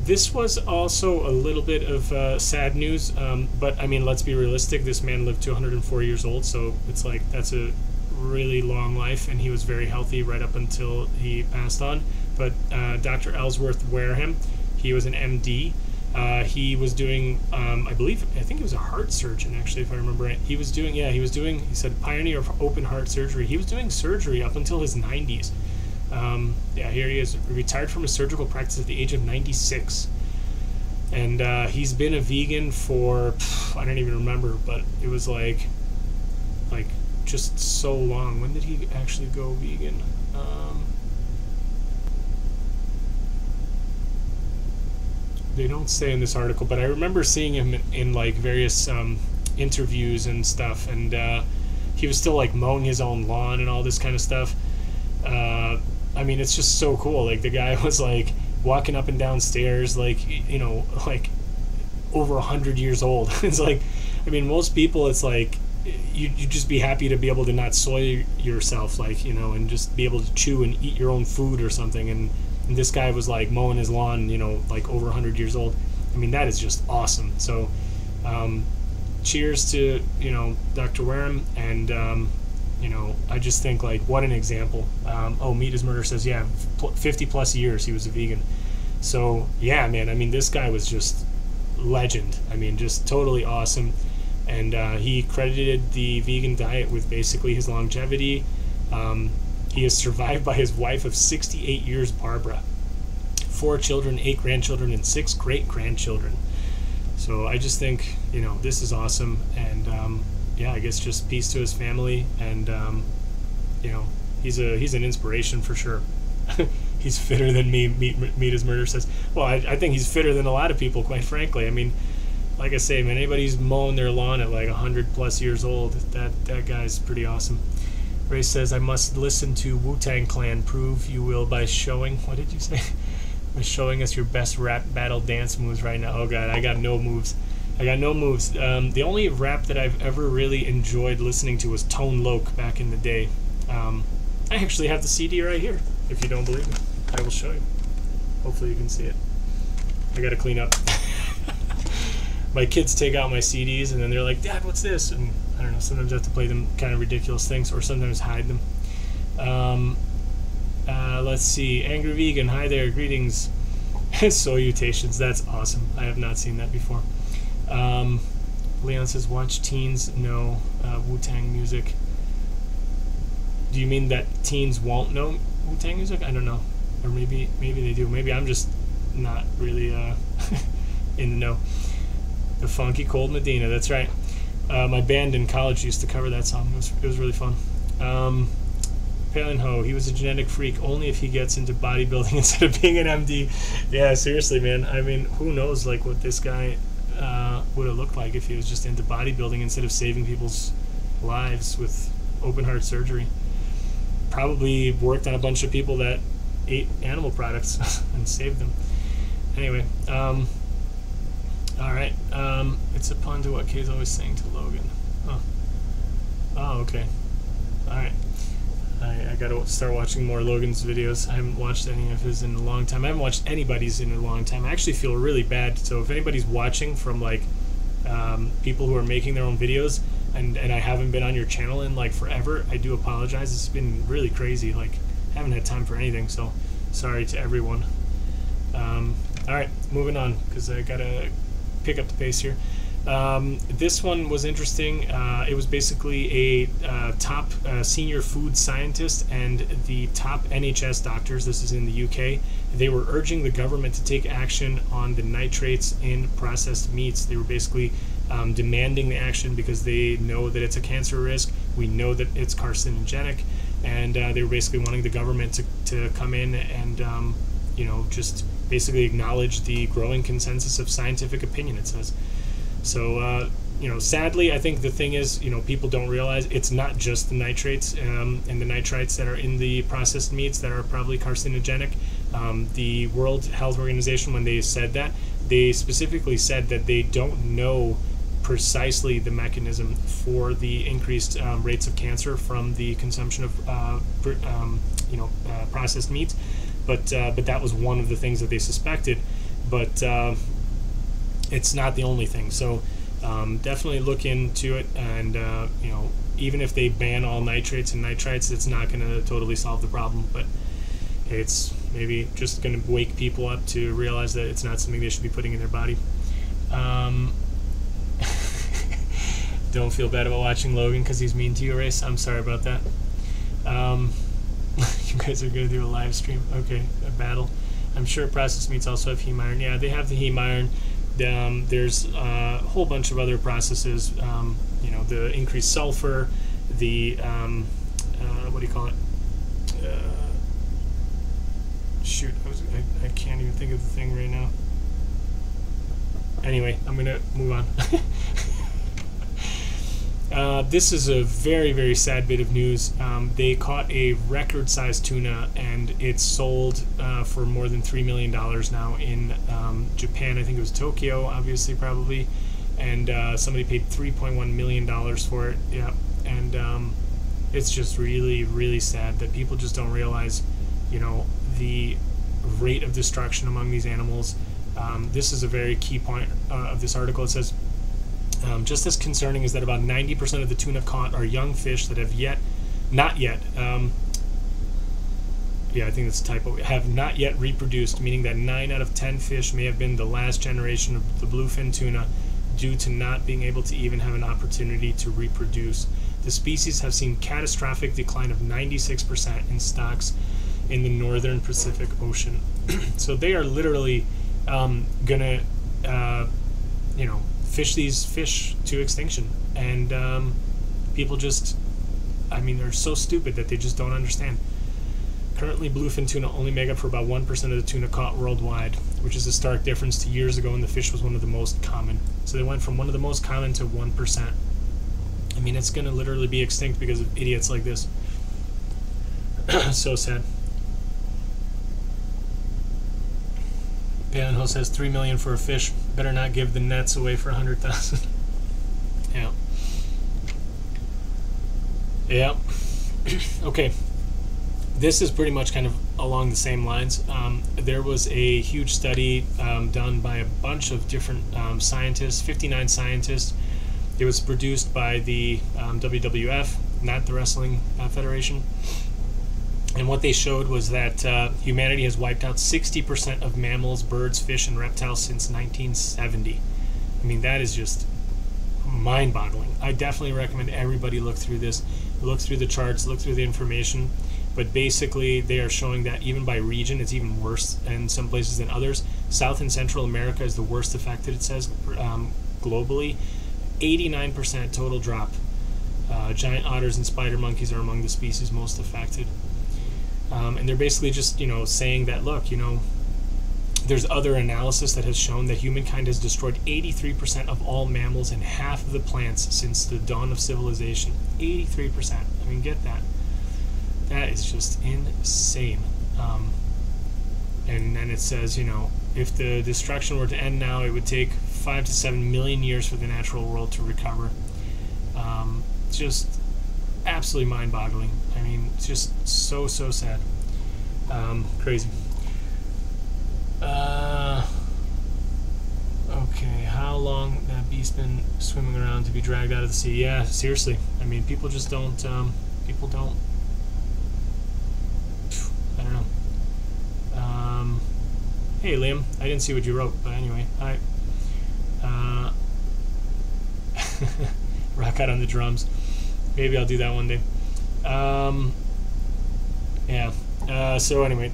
this was also a little bit of sad news, but I mean, let's be realistic. This man lived to 104 years old, so it's like, that's a really long life, and he was very healthy right up until he passed on. But Dr. Ellsworth Wareham, he was an MD. He was doing, I think he was a heart surgeon, actually, if I remember right. He said pioneer of open heart surgery. He was doing surgery up until his 90s. Yeah, here he is, retired from his surgical practice at the age of 96. And he's been a vegan for, I don't even remember, but it was like just so long. When did he actually go vegan? they don't say in this article, but I remember seeing him in like various interviews and stuff, and he was still like mowing his own lawn and all this kind of stuff. I mean, it's just so cool. Like the guy was like walking up and down stairs, like, you know, like over 100 years old. It's like, I mean, most people, it's like you just be happy to be able to not soil yourself, like, you know, and just be able to chew and eat your own food or something. And this guy was like mowing his lawn, you know, like over 100 years old. I mean, that is just awesome. So cheers to, you know, Dr. Wareham, and you know, I just think like what an example. Meat is Murder says, yeah, 50 plus years he was a vegan. So yeah, man, I mean, this guy was just legend. I mean, just totally awesome. And he credited the vegan diet with basically his longevity. He is survived by his wife of 68 years, Barbara. 4 children, 8 grandchildren, and 6 great-grandchildren. So I just think, you know, this is awesome. And yeah, I guess just peace to his family. And you know, he's an inspiration for sure. He's fitter than me, Meat is Murder says. Well, I think he's fitter than a lot of people, quite frankly. I mean, like I say, man, anybody's mowing their lawn at like 100 plus years old, that guy's pretty awesome. Reis says, I must listen to WuTang Clan. Prove you will by showing, what did you say? By showing us your best rap battle dance moves right now. Oh god, I got no moves. The only rap that I've ever really enjoyed listening to was Tone Loc back in the day. I actually have the CD right here, if you don't believe me. I will show you. Hopefully you can see it. I gotta clean up. My kids take out my CDs and then they're like, Dad, what's this? And I don't know, sometimes I have to play them kind of ridiculous things, or sometimes hide them. Let's see. Angry Vegan, hi there, greetings. Salutations, that's awesome. I have not seen that before. Leon says, watch teens know Wu-Tang music. Do you mean that teens won't know Wu-Tang music? I don't know. Or maybe they do. Maybe I'm just not really in the know. The Funky Cold Medina, that's right. My band in college used to cover that song. It was really fun. Palin Ho, he was a genetic freak only if he gets into bodybuilding instead of being an MD. Yeah, seriously, man. I mean, who knows like what this guy would have looked like if he was just into bodybuilding instead of saving people's lives with open heart surgery. Probably worked on a bunch of people that ate animal products and saved them. Anyway, alright, it's a pun to what Kay's always saying to Logan. Oh, okay. Alright. I gotta start watching more Logan's videos. I haven't watched any of his in a long time. I haven't watched anybody's in a long time. I actually feel really bad. So if anybody's watching from like people who are making their own videos and I haven't been on your channel in like forever, I do apologize. It's been really crazy. Like, I haven't had time for anything, so sorry to everyone. Alright, moving on, because I gotta pick up the pace here. This one was interesting. It was basically a top senior food scientist and the top NHS doctors. This is in the UK. They were urging the government to take action on the nitrates in processed meats. They were basically demanding the action because they know that it's a cancer risk. We know that it's carcinogenic, and they were basically wanting the government to come in and you know, just basically acknowledge the growing consensus of scientific opinion, it says. So, you know, sadly, I think the thing is, you know, people don't realize it's not just the nitrates and the nitrites that are in the processed meats that are probably carcinogenic. The World Health Organization, when they said that, they specifically said that they don't know precisely the mechanism for the increased rates of cancer from the consumption of, you know, processed meats. But that was one of the things that they suspected. But it's not the only thing. So definitely look into it, and you know, even if they ban all nitrates and nitrites, it's not going to totally solve the problem, but it's maybe just going to wake people up to realize that it's not something they should be putting in their body. Don't feel bad about watching Logan because he's mean to you, Reis. I'm sorry about that. You guys are going to do a live stream. Okay, a battle. I'm sure processed meats also have heme iron. Yeah, they have the heme iron. There's a whole bunch of other processes, you know, the increased sulfur, the, what do you call it? Shoot, I can't even think of the thing right now. Anyway, I'm gonna move on. This is a very, very sad bit of news. They caught a record-sized tuna, and it's sold for more than $3 million now in Japan. I think it was Tokyo, obviously, probably. And somebody paid $3.1 million for it. Yeah, and it's just really, really sad that people just don't realize, you know, the rate of destruction among these animals. This is a very key point of this article. It says, just as concerning is that about 90% of the tuna caught are young fish that have not yet, yeah, I think that's a typo, have not yet reproduced, meaning that 9 out of 10 fish may have been the last generation of the bluefin tuna due to not being able to even have an opportunity to reproduce. The species have seen catastrophic decline of 96% in stocks in the northern Pacific Ocean. So they are literally gonna, you know, fish these fish to extinction, and people just, I mean, they're so stupid that they just don't understand. Currently, bluefin tuna only make up for about 1% of the tuna caught worldwide, which is a stark difference to years ago when the fish was one of the most common. So they went from one of the most common to 1%. I mean, it's going to literally be extinct because of idiots like this. So sad. Palenho says $3 million for a fish. Better not give the nets away for $100,000. Yeah. Yeah. Okay. This is pretty much kind of along the same lines. There was a huge study done by a bunch of different scientists, 59 scientists. It was produced by the WWF, not the Wrestling Federation. And what they showed was that humanity has wiped out 60% of mammals, birds, fish, and reptiles since 1970. I mean, that is just mind-boggling. I definitely recommend everybody look through this, look through the charts, look through the information. But basically, they are showing that even by region, it's even worse in some places than others. South and Central America is the worst affected, it says, globally. 89% total drop. Giant otters and spider monkeys are among the species most affected. And they're basically just, you know, saying that, look, you know, there's other analysis that has shown that humankind has destroyed 83% of all mammals and half of the plants since the dawn of civilization. 83%. I mean, get that. That is just insane. And then it says, you know, if the destruction were to end now, it would take 5 to 7 million years for the natural world to recover. Just absolutely mind-boggling. I mean, it's just so sad. Crazy. Okay, how long that beast's been swimming around to be dragged out of the sea? Yeah, seriously. I mean, people just don't. People don't. I don't know. Hey, Liam. I didn't see what you wrote, but anyway, hi. Rock out on the drums. Maybe I'll do that one day. Yeah. So anyway.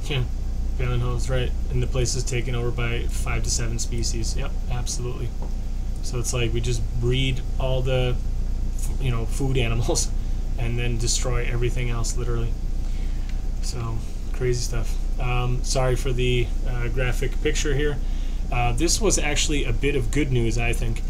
Yeah. Palenho's right. And the place is taken over by 5 to 7 species. Yep, absolutely. So it's like we just breed all the, you know, food animals and then destroy everything else, literally. So, crazy stuff. Sorry for the graphic picture here. This was actually a bit of good news, I think.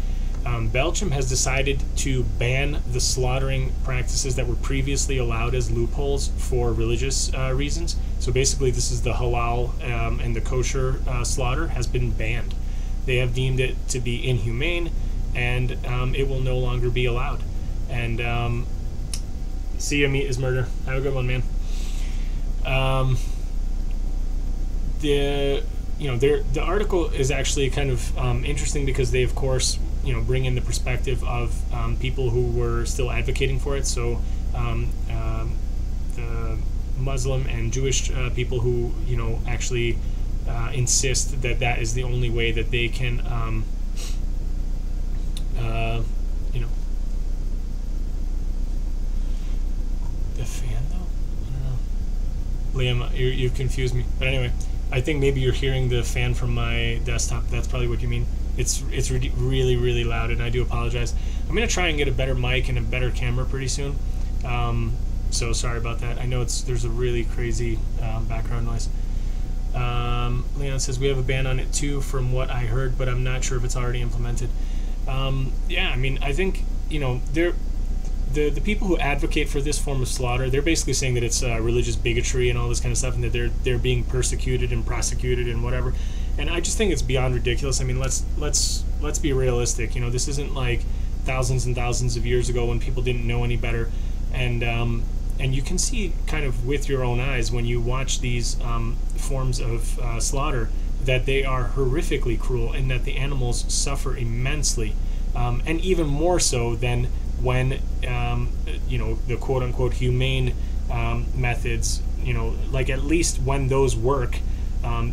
Belgium has decided to ban the slaughtering practices that were previously allowed as loopholes for religious reasons. So basically, this is the halal and the kosher slaughter has been banned. They have deemed it to be inhumane, and it will no longer be allowed. And see ya, meat is murder. Have a good one, man. The article is actually kind of interesting because they, of course, you know, bring in the perspective of people who were still advocating for it. So the Muslim and Jewish people who, you know, actually insist that that is the only way that they can, you know, the fan though. I don't know. Liam, you've confused me. But anyway, I think maybe you're hearing the fan from my desktop. That's probably what you mean. It's really, really loud, and I do apologize. I'm going to try and get a better mic and a better camera pretty soon. So sorry about that. I know there's a really crazy background noise. Leon says we have a ban on it too, from what I heard, but I'm not sure if it's already implemented. Yeah, I mean, I think, you know, the people who advocate for this form of slaughter, they're basically saying that it's religious bigotry and all this kind of stuff, and that they're being persecuted and prosecuted and whatever. And I just think it's beyond ridiculous. I mean, let's be realistic. You know, this isn't like thousands and thousands of years ago when people didn't know any better, and you can see kind of with your own eyes when you watch these forms of slaughter that they are horrifically cruel and that the animals suffer immensely, and even more so than when you know, the quote-unquote humane methods, you know, like at least when those work,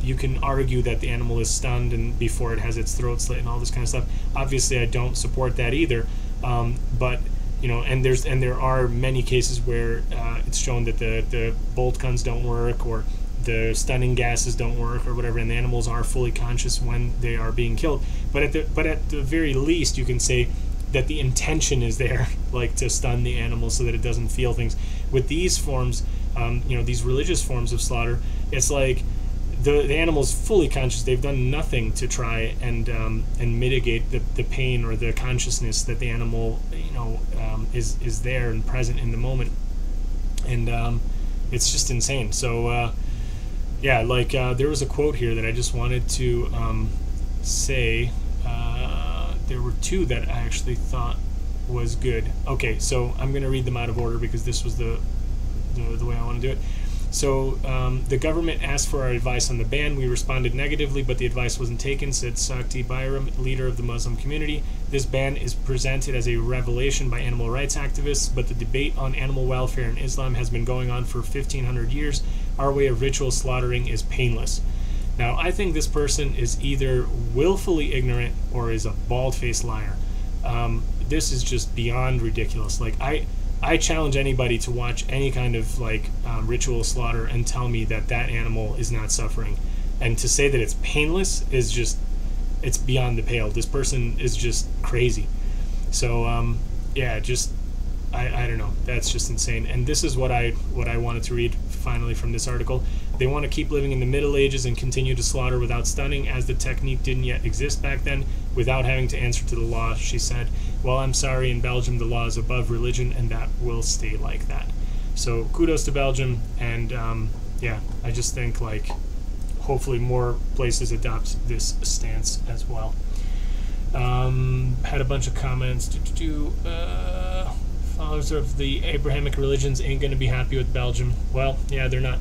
you can argue that the animal is stunned and before it has its throat slit and all this kind of stuff. Obviously, I don't support that either, but you know, and there are many cases where it's shown that the bolt guns don't work, or the stunning gases don't work, or whatever, and the animals are fully conscious when they are being killed. But at the very least, you can say that the intention is there, like to stun the animal so that it doesn't feel things. With these forms, you know, these religious forms of slaughter, it's like the animal's fully conscious. They've done nothing to try and mitigate the pain or the consciousness that the animal, you know, is there and present in the moment, and it's just insane. So yeah, like there was a quote here that I just wanted to say. There were two that I actually thought was good. Okay, so I'm going to read them out of order because this was the way I want to do it. So the government asked for our advice on the ban. We responded negatively, but the advice wasn't taken, said Sakti Bayram, leader of the Muslim community. This ban is presented as a revelation by animal rights activists, but the debate on animal welfare in Islam has been going on for 1,500 years. Our way of ritual slaughtering is painless. Now, I think this person is either willfully ignorant or is a bald-faced liar. This is just beyond ridiculous. Like, I challenge anybody to watch any kind of like ritual slaughter and tell me that that animal is not suffering. And to say that it's painless is just, it's beyond the pale. This person is just crazy. So, yeah, just, I don't know. That's just insane. And this is what I wanted to read finally from this article. They want to keep living in the Middle Ages and continue to slaughter without stunning, as the technique didn't yet exist back then, without having to answer to the law, she said. Well, I'm sorry, in Belgium the law is above religion, and that will stay like that. So kudos to Belgium, and yeah, I just think like hopefully more places adopt this stance as well. Had a bunch of comments. Followers of the Abrahamic religions ain't going to be happy with Belgium. Well, yeah, they're not.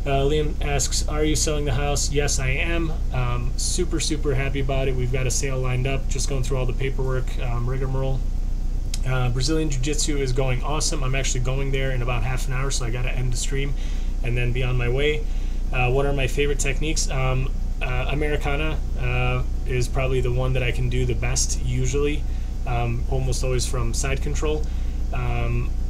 Liam asks, are you selling the house? Yes, I am. Super, super happy about it. We've got a sale lined up. Just going through all the paperwork, rigmarole. Brazilian Jiu-Jitsu is going awesome. I'm actually going there in about half an hour, so I got to end the stream and then be on my way. What are my favorite techniques? Americana is probably the one that I can do the best, usually. Almost always from side control.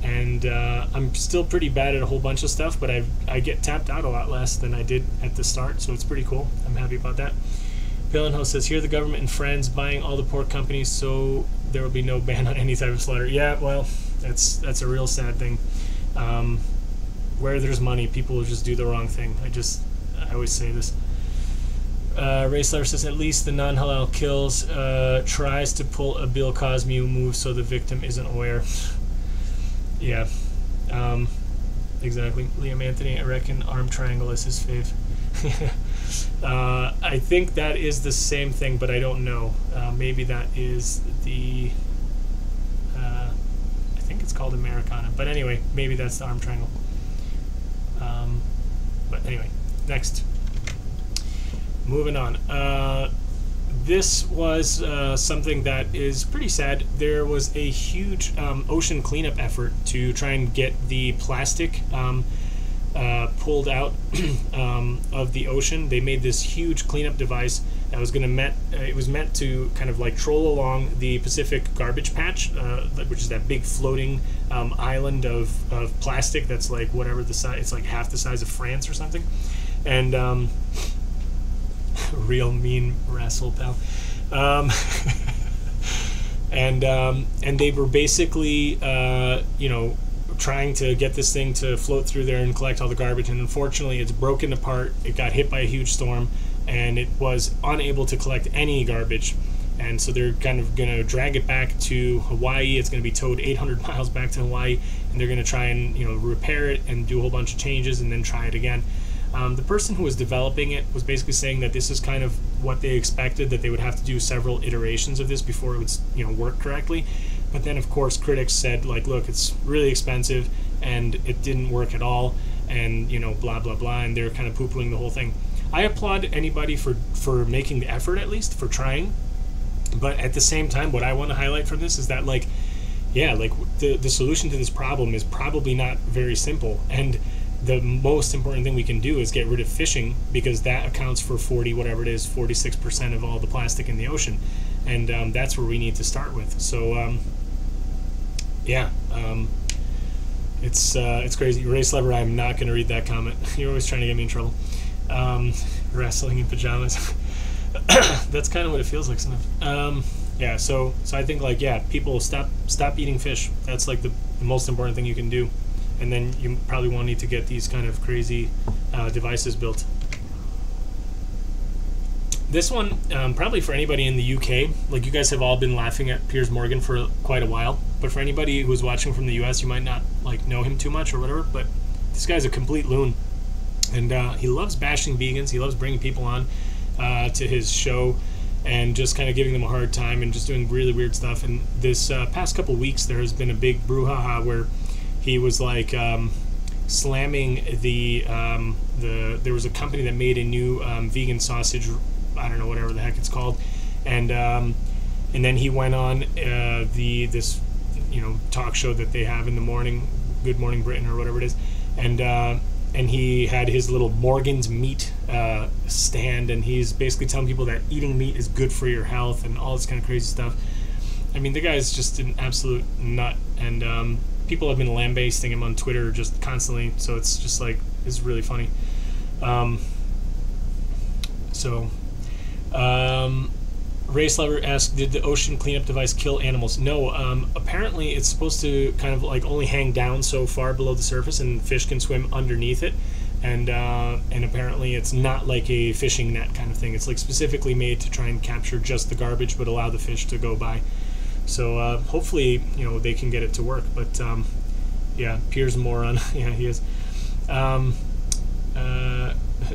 And I'm still pretty bad at a whole bunch of stuff, but I get tapped out a lot less than I did at the start, so it's pretty cool. I'm happy about that. Palenho says, here the government and friends buying all the pork companies, so there will be no ban on any type of slaughter. Yeah, well, that's a real sad thing. Where there's money, people will just do the wrong thing. I always say this. Reis says, at least the non-halal kills tries to pull a Bill Cosby move so the victim isn't aware. Yeah, exactly. Liam Anthony, I reckon arm triangle is his fave. I think that is the same thing, but I don't know. Maybe that is the, I think it's called Americana. But anyway, maybe that's the arm triangle. But anyway, next. Moving on. This was something that is pretty sad. There was a huge ocean cleanup effort to try and get the plastic pulled out of the ocean. They made this huge cleanup device that was it was meant to kind of like troll along the Pacific garbage patch, which is that big floating island of plastic that's like whatever the size, it's like half the size of France or something. And real mean wrestle pal. And they were basically you know, trying to get this thing to float through there and collect all the garbage, and unfortunately it's broken apart. It got hit by a huge storm, and it was unable to collect any garbage. And so they're kind of going to drag it back to Hawaii. It's going to be towed 800 miles back to Hawaii, and they're going to try and, you know, repair it and do a whole bunch of changes and then try it again. The person who was developing it was basically saying that this is kind of what they expected, that they would have to do several iterations of this before it would, you know, work correctly. But then, of course, critics said, like, look, it's really expensive and it didn't work at all, and, you know, blah, blah, blah, and they're kind of poo-pooing the whole thing. I applaud anybody for making the effort, at least, for trying. But at the same time, what I want to highlight from this is that, like, yeah, like, the solution to this problem is probably not very simple. And the most important thing we can do is get rid of fishing, because that accounts for 46% of all the plastic in the ocean. And that's where we need to start with. So, yeah, it's crazy. Reis, I'm not going to read that comment. You're always trying to get me in trouble. Wrestling in pajamas. That's kind of what it feels like sometimes. Yeah, so I think, like, yeah, people stop eating fish. That's like the most important thing you can do, and then you probably won't need to get these kind of crazy devices built. This one, probably for anybody in the UK, like, you guys have all been laughing at Piers Morgan for quite a while, but for anybody who's watching from the US, you might not, like, know him too much or whatever, but this guy's a complete loon, and he loves bashing vegans. He loves bringing people on to his show and just kind of giving them a hard time and just doing really weird stuff. And this past couple weeks, there has been a big brouhaha where he was, like, slamming there was a company that made a new vegan sausage, I don't know, whatever the heck it's called, and then he went on this, you know, talk show that they have in the morning, Good Morning Britain or whatever it is, and he had his little Morgan's meat stand, and he's basically telling people that eating meat is good for your health and all this kind of crazy stuff. I mean, the guy is just an absolute nut, and people have been lambasting him on Twitter just constantly, so it's just, like, it's really funny. Reis Lover asked, did the ocean cleanup device kill animals? No, apparently it's supposed to kind of, like, only hang down so far below the surface, and fish can swim underneath it, and apparently it's not like a fishing net kind of thing. It's, like, specifically made to try and capture just the garbage but allow the fish to go by. So hopefully, you know, they can get it to work. But yeah, Piers moron. Yeah, he is.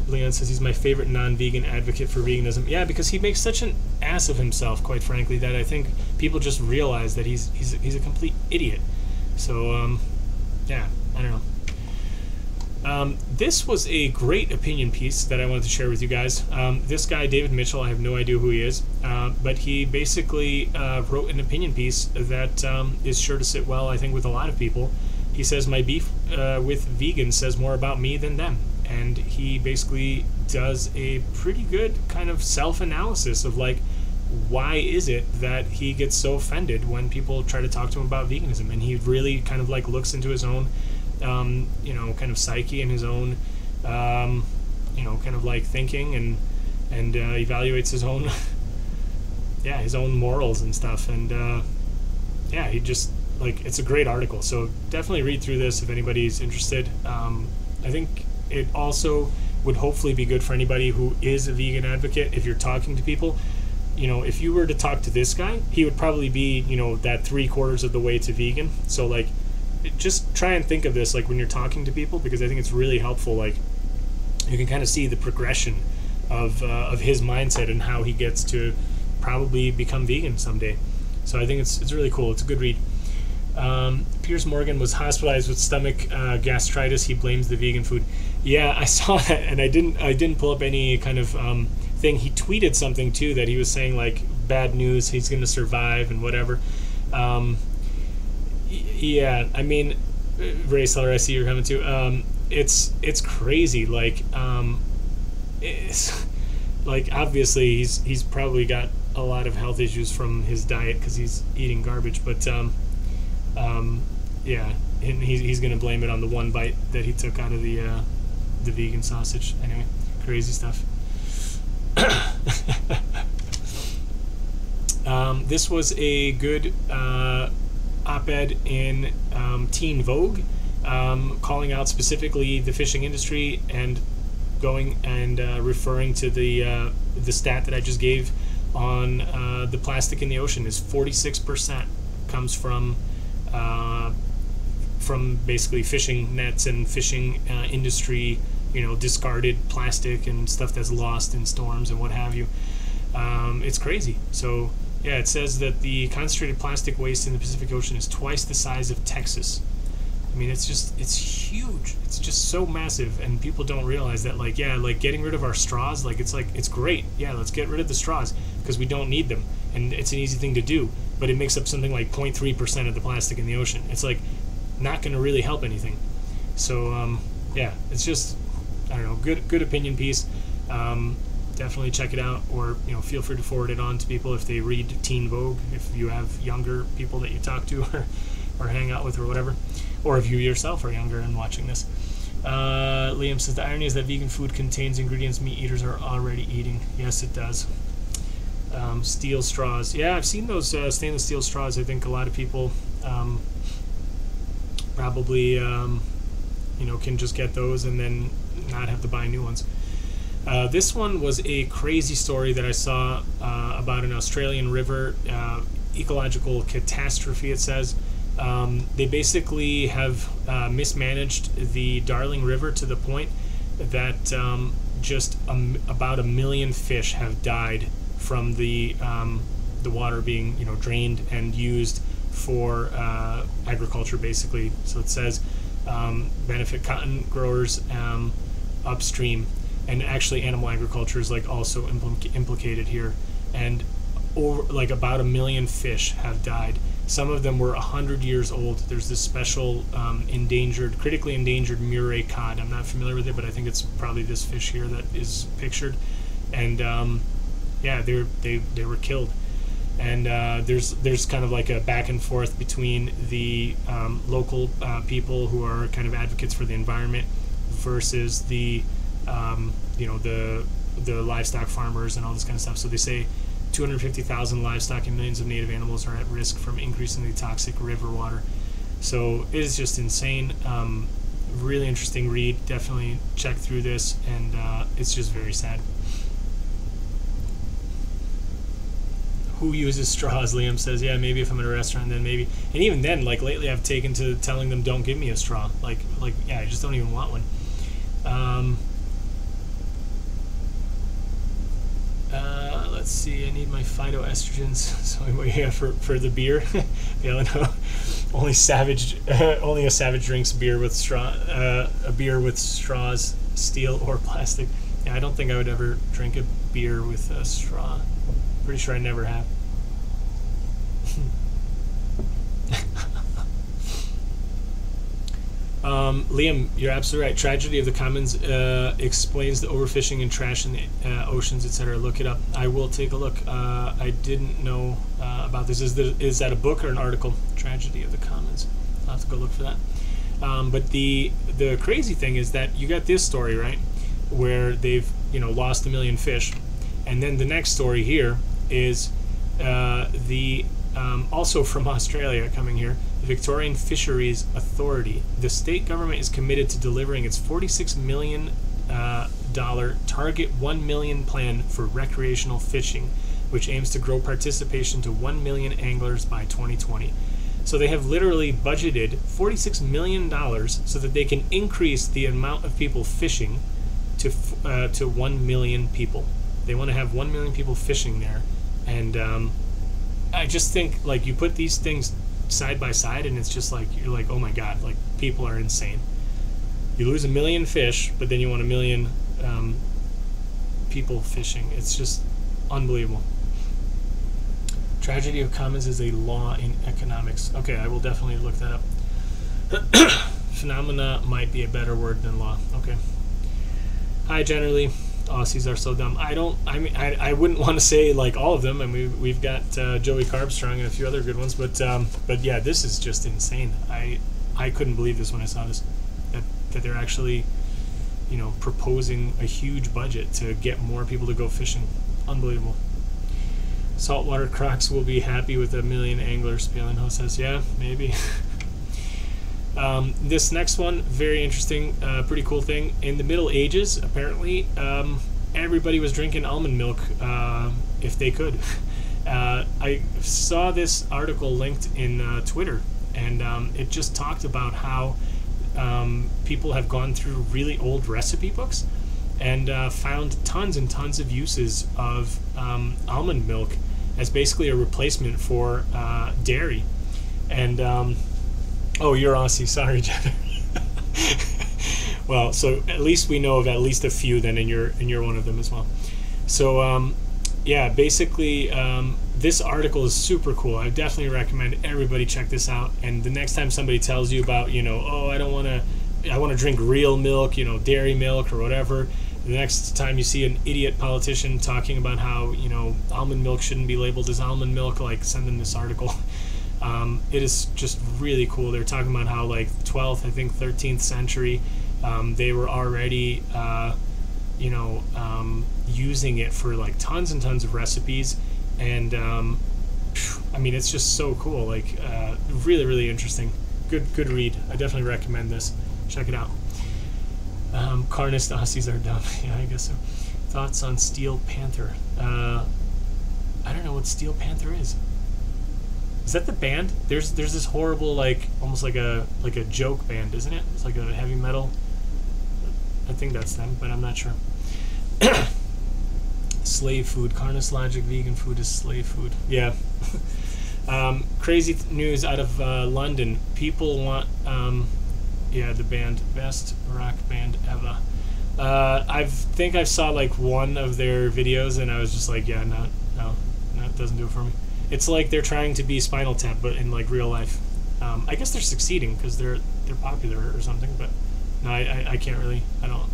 Leon says he's my favorite non-vegan advocate for veganism. Yeah, because he makes such an ass of himself, quite frankly, that I think people just realize that he's a complete idiot. So yeah, I don't know. This was a great opinion piece that I wanted to share with you guys. This guy, David Mitchell, I have no idea who he is, but he basically wrote an opinion piece that is sure to sit well, I think, with a lot of people. He says, my beef with vegans says more about me than them. And he basically does a pretty good kind of self-analysis of, like, why is it that he gets so offended when people try to talk to him about veganism. And he really kind of, like, looks into his own, you know, kind of psyche and his own, you know, kind of, like, thinking and evaluates his own, yeah, his own morals and stuff. And, yeah, he just, like, it's a great article. So definitely read through this if anybody's interested. I think it also would hopefully be good for anybody who is a vegan advocate. If you're talking to people, you know, if you were to talk to this guy, he would probably be, you know, that 3/4 of the way to vegan. So, like, just try and think of this, like, when you're talking to people, because I think it's really helpful. Like, you can kind of see the progression of his mindset and how he gets to probably become vegan someday. So I think it's really cool. It's a good read. Piers Morgan was hospitalized with stomach gastritis. He blames the vegan food. Yeah, I saw that, and I didn't pull up any kind of thing. He tweeted something too that he was saying, like, bad news, he's going to survive and whatever. Yeah, I mean, Reis, I see you're coming too. It's crazy. Like, it's like, obviously he's probably got a lot of health issues from his diet because he's eating garbage, but yeah, and he's gonna blame it on the one bite that he took out of the vegan sausage. Anyway, crazy stuff. This was a good op-ed in Teen Vogue, calling out specifically the fishing industry and going and referring to the stat that I just gave on the plastic in the ocean is 46% comes from basically fishing nets and fishing industry, discarded plastic and stuff that's lost in storms and what have you. It's crazy. So yeah, it says that the concentrated plastic waste in the Pacific Ocean is twice the size of Texas. I mean, it's huge. It's just so massive, and people don't realize that, like getting rid of our straws, it's great. Yeah, let's get rid of the straws because we don't need them, and it's an easy thing to do, but it makes up something like 0.3% of the plastic in the ocean. It's like not going to really help anything. So yeah, it's just, I don't know, good opinion piece. Definitely check it out, or feel free to forward it on to people if they read Teen Vogue, if you have younger people that you talk to or hang out with or whatever, or if you yourself are younger and watching this. Liam says the irony is that vegan food contains ingredients meat eaters are already eating. Yes, it does. Steel straws. Yeah, I've seen those stainless steel straws. I think a lot of people probably can just get those and then not have to buy new ones. This one was a crazy story that I saw about an Australian river ecological catastrophe, it says. They basically have mismanaged the Darling River to the point that just about 1 million fish have died from the water being drained and used for agriculture, basically. So it says benefit cotton growers upstream, and actually animal agriculture is also implicated here, and over about 1 million fish have died. Some of them were 100 years old. There's this special critically endangered Murray cod. I'm not familiar with it, but I think it's probably this fish here that is pictured. And yeah, they were killed. And there's kind of like a back and forth between the local people who are kind of advocates for the environment versus the livestock farmers and all this kind of stuff. So they say 250,000 livestock and millions of native animals are at risk from increasingly toxic river water. So it is just insane. Really interesting read. Definitely check through this, and it's just very sad. Who uses straws? Liam says, yeah, maybe if I'm at a restaurant, then maybe. And even then, lately I've taken to telling them don't give me a straw. Yeah, I just don't even want one. Let's see, I need my phytoestrogens. So yeah, for the beer. Yeah, no, only a savage drinks beer with straw. A beer with straws, steel or plastic. Yeah, I don't think I would ever drink a beer with a straw. Pretty sure I never have. Liam, you're absolutely right. Tragedy of the Commons explains the overfishing and trash in the oceans, etc. Look it up. I will take a look. I didn't know about this. Is that a book or an article? Tragedy of the Commons. I'll have to go look for that. But the crazy thing is that you got this story, right, where they've lost 1 million fish, and then the next story here is also from Australia coming here. The Victorian Fisheries Authority. The state government is committed to delivering its $46 million target 1 million plan for recreational fishing, which aims to grow participation to 1 million anglers by 2020. So they have literally budgeted $46 million so that they can increase the amount of people fishing to 1 million people. They want to have 1 million people fishing there, and I just think you put these things side by side, and it's just you're oh my god, people are insane. You lose 1 million fish, but then you want 1 million people fishing. It's just unbelievable. Tragedy of Commons is a law in economics. Okay, I will definitely look that up. Phenomena might be a better word than law. Okay. Hi, generally. Aussies are so dumb. I wouldn't want to say all of them, and we've got Joey Carbstrong and a few other good ones, but yeah, this is just insane. I couldn't believe this when I saw this, that they're actually proposing a huge budget to get more people to go fishing. Unbelievable. Saltwater crocs will be happy with 1 million anglers, Palinho says. Yeah, maybe. This next one, very interesting, pretty cool thing. In the Middle Ages, apparently, everybody was drinking almond milk if they could. I saw this article linked in Twitter, and it just talked about how people have gone through really old recipe books and found tons and tons of uses of almond milk as basically a replacement for dairy. And oh, you're Aussie. Sorry, Jenna. Well, so at least we know of at least a few then, and you're one of them as well. So yeah, basically this article is super cool. I definitely recommend everybody check this out. And the next time somebody tells you about, you know, oh, I want to drink real milk, you know, dairy milk or whatever. The next time you see an idiot politician talking about how, you know, almond milk shouldn't be labeled as almond milk, like, send them this article. It is just really cool. They're talking about how, like, 12th, I think 13th century, they were already, you know, using it for, like, tons and tons of recipes. And, I mean, it's just so cool. Like, really, really interesting. Good read. I definitely recommend this. Check it out. Carnist Aussies are dumb. Yeah, I guess so. Thoughts on Steel Panther? I don't know what Steel Panther is. Is that the band? There's this horrible, like, almost like a joke band, isn't it? It's like a heavy metal. I think that's them, but I'm not sure. Slave food. Carnist logic. Vegan food is slave food. Yeah. Crazy news out of London. People want. Yeah, the band, best rock band ever. I think I saw like one of their videos, and I was just like, yeah, no, it doesn't do it for me. It's like they're trying to be Spinal Tap, but in like real life. I guess they're succeeding because they're popular or something. But no, I can't really.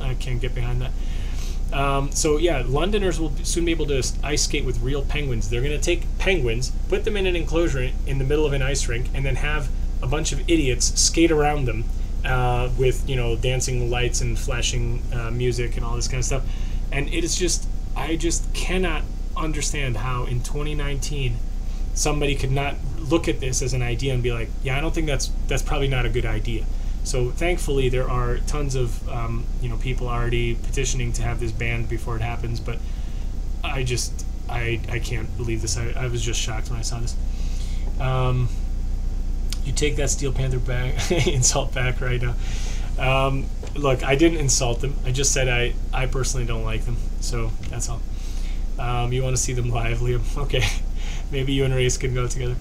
I can't get behind that. So yeah, Londoners will soon be able to ice skate with real penguins. They're going to take penguins, put them in an enclosure in the middle of an ice rink, and then have a bunch of idiots skate around them. With, you know, dancing lights and flashing music and all this kind of stuff. And it is just, I just cannot understand how in 2019 somebody could not look at this as an idea and be like, yeah, I don't think that's probably not a good idea. So thankfully there are tons of you know, people already petitioning to have this banned before it happens, but I can't believe this. I was just shocked when I saw this. You take that Steel Panther back, insult back right now. Look, I didn't insult them. I just said I personally don't like them. So that's all. You want to see them live, Liam? Okay. Maybe you and Reis can go together.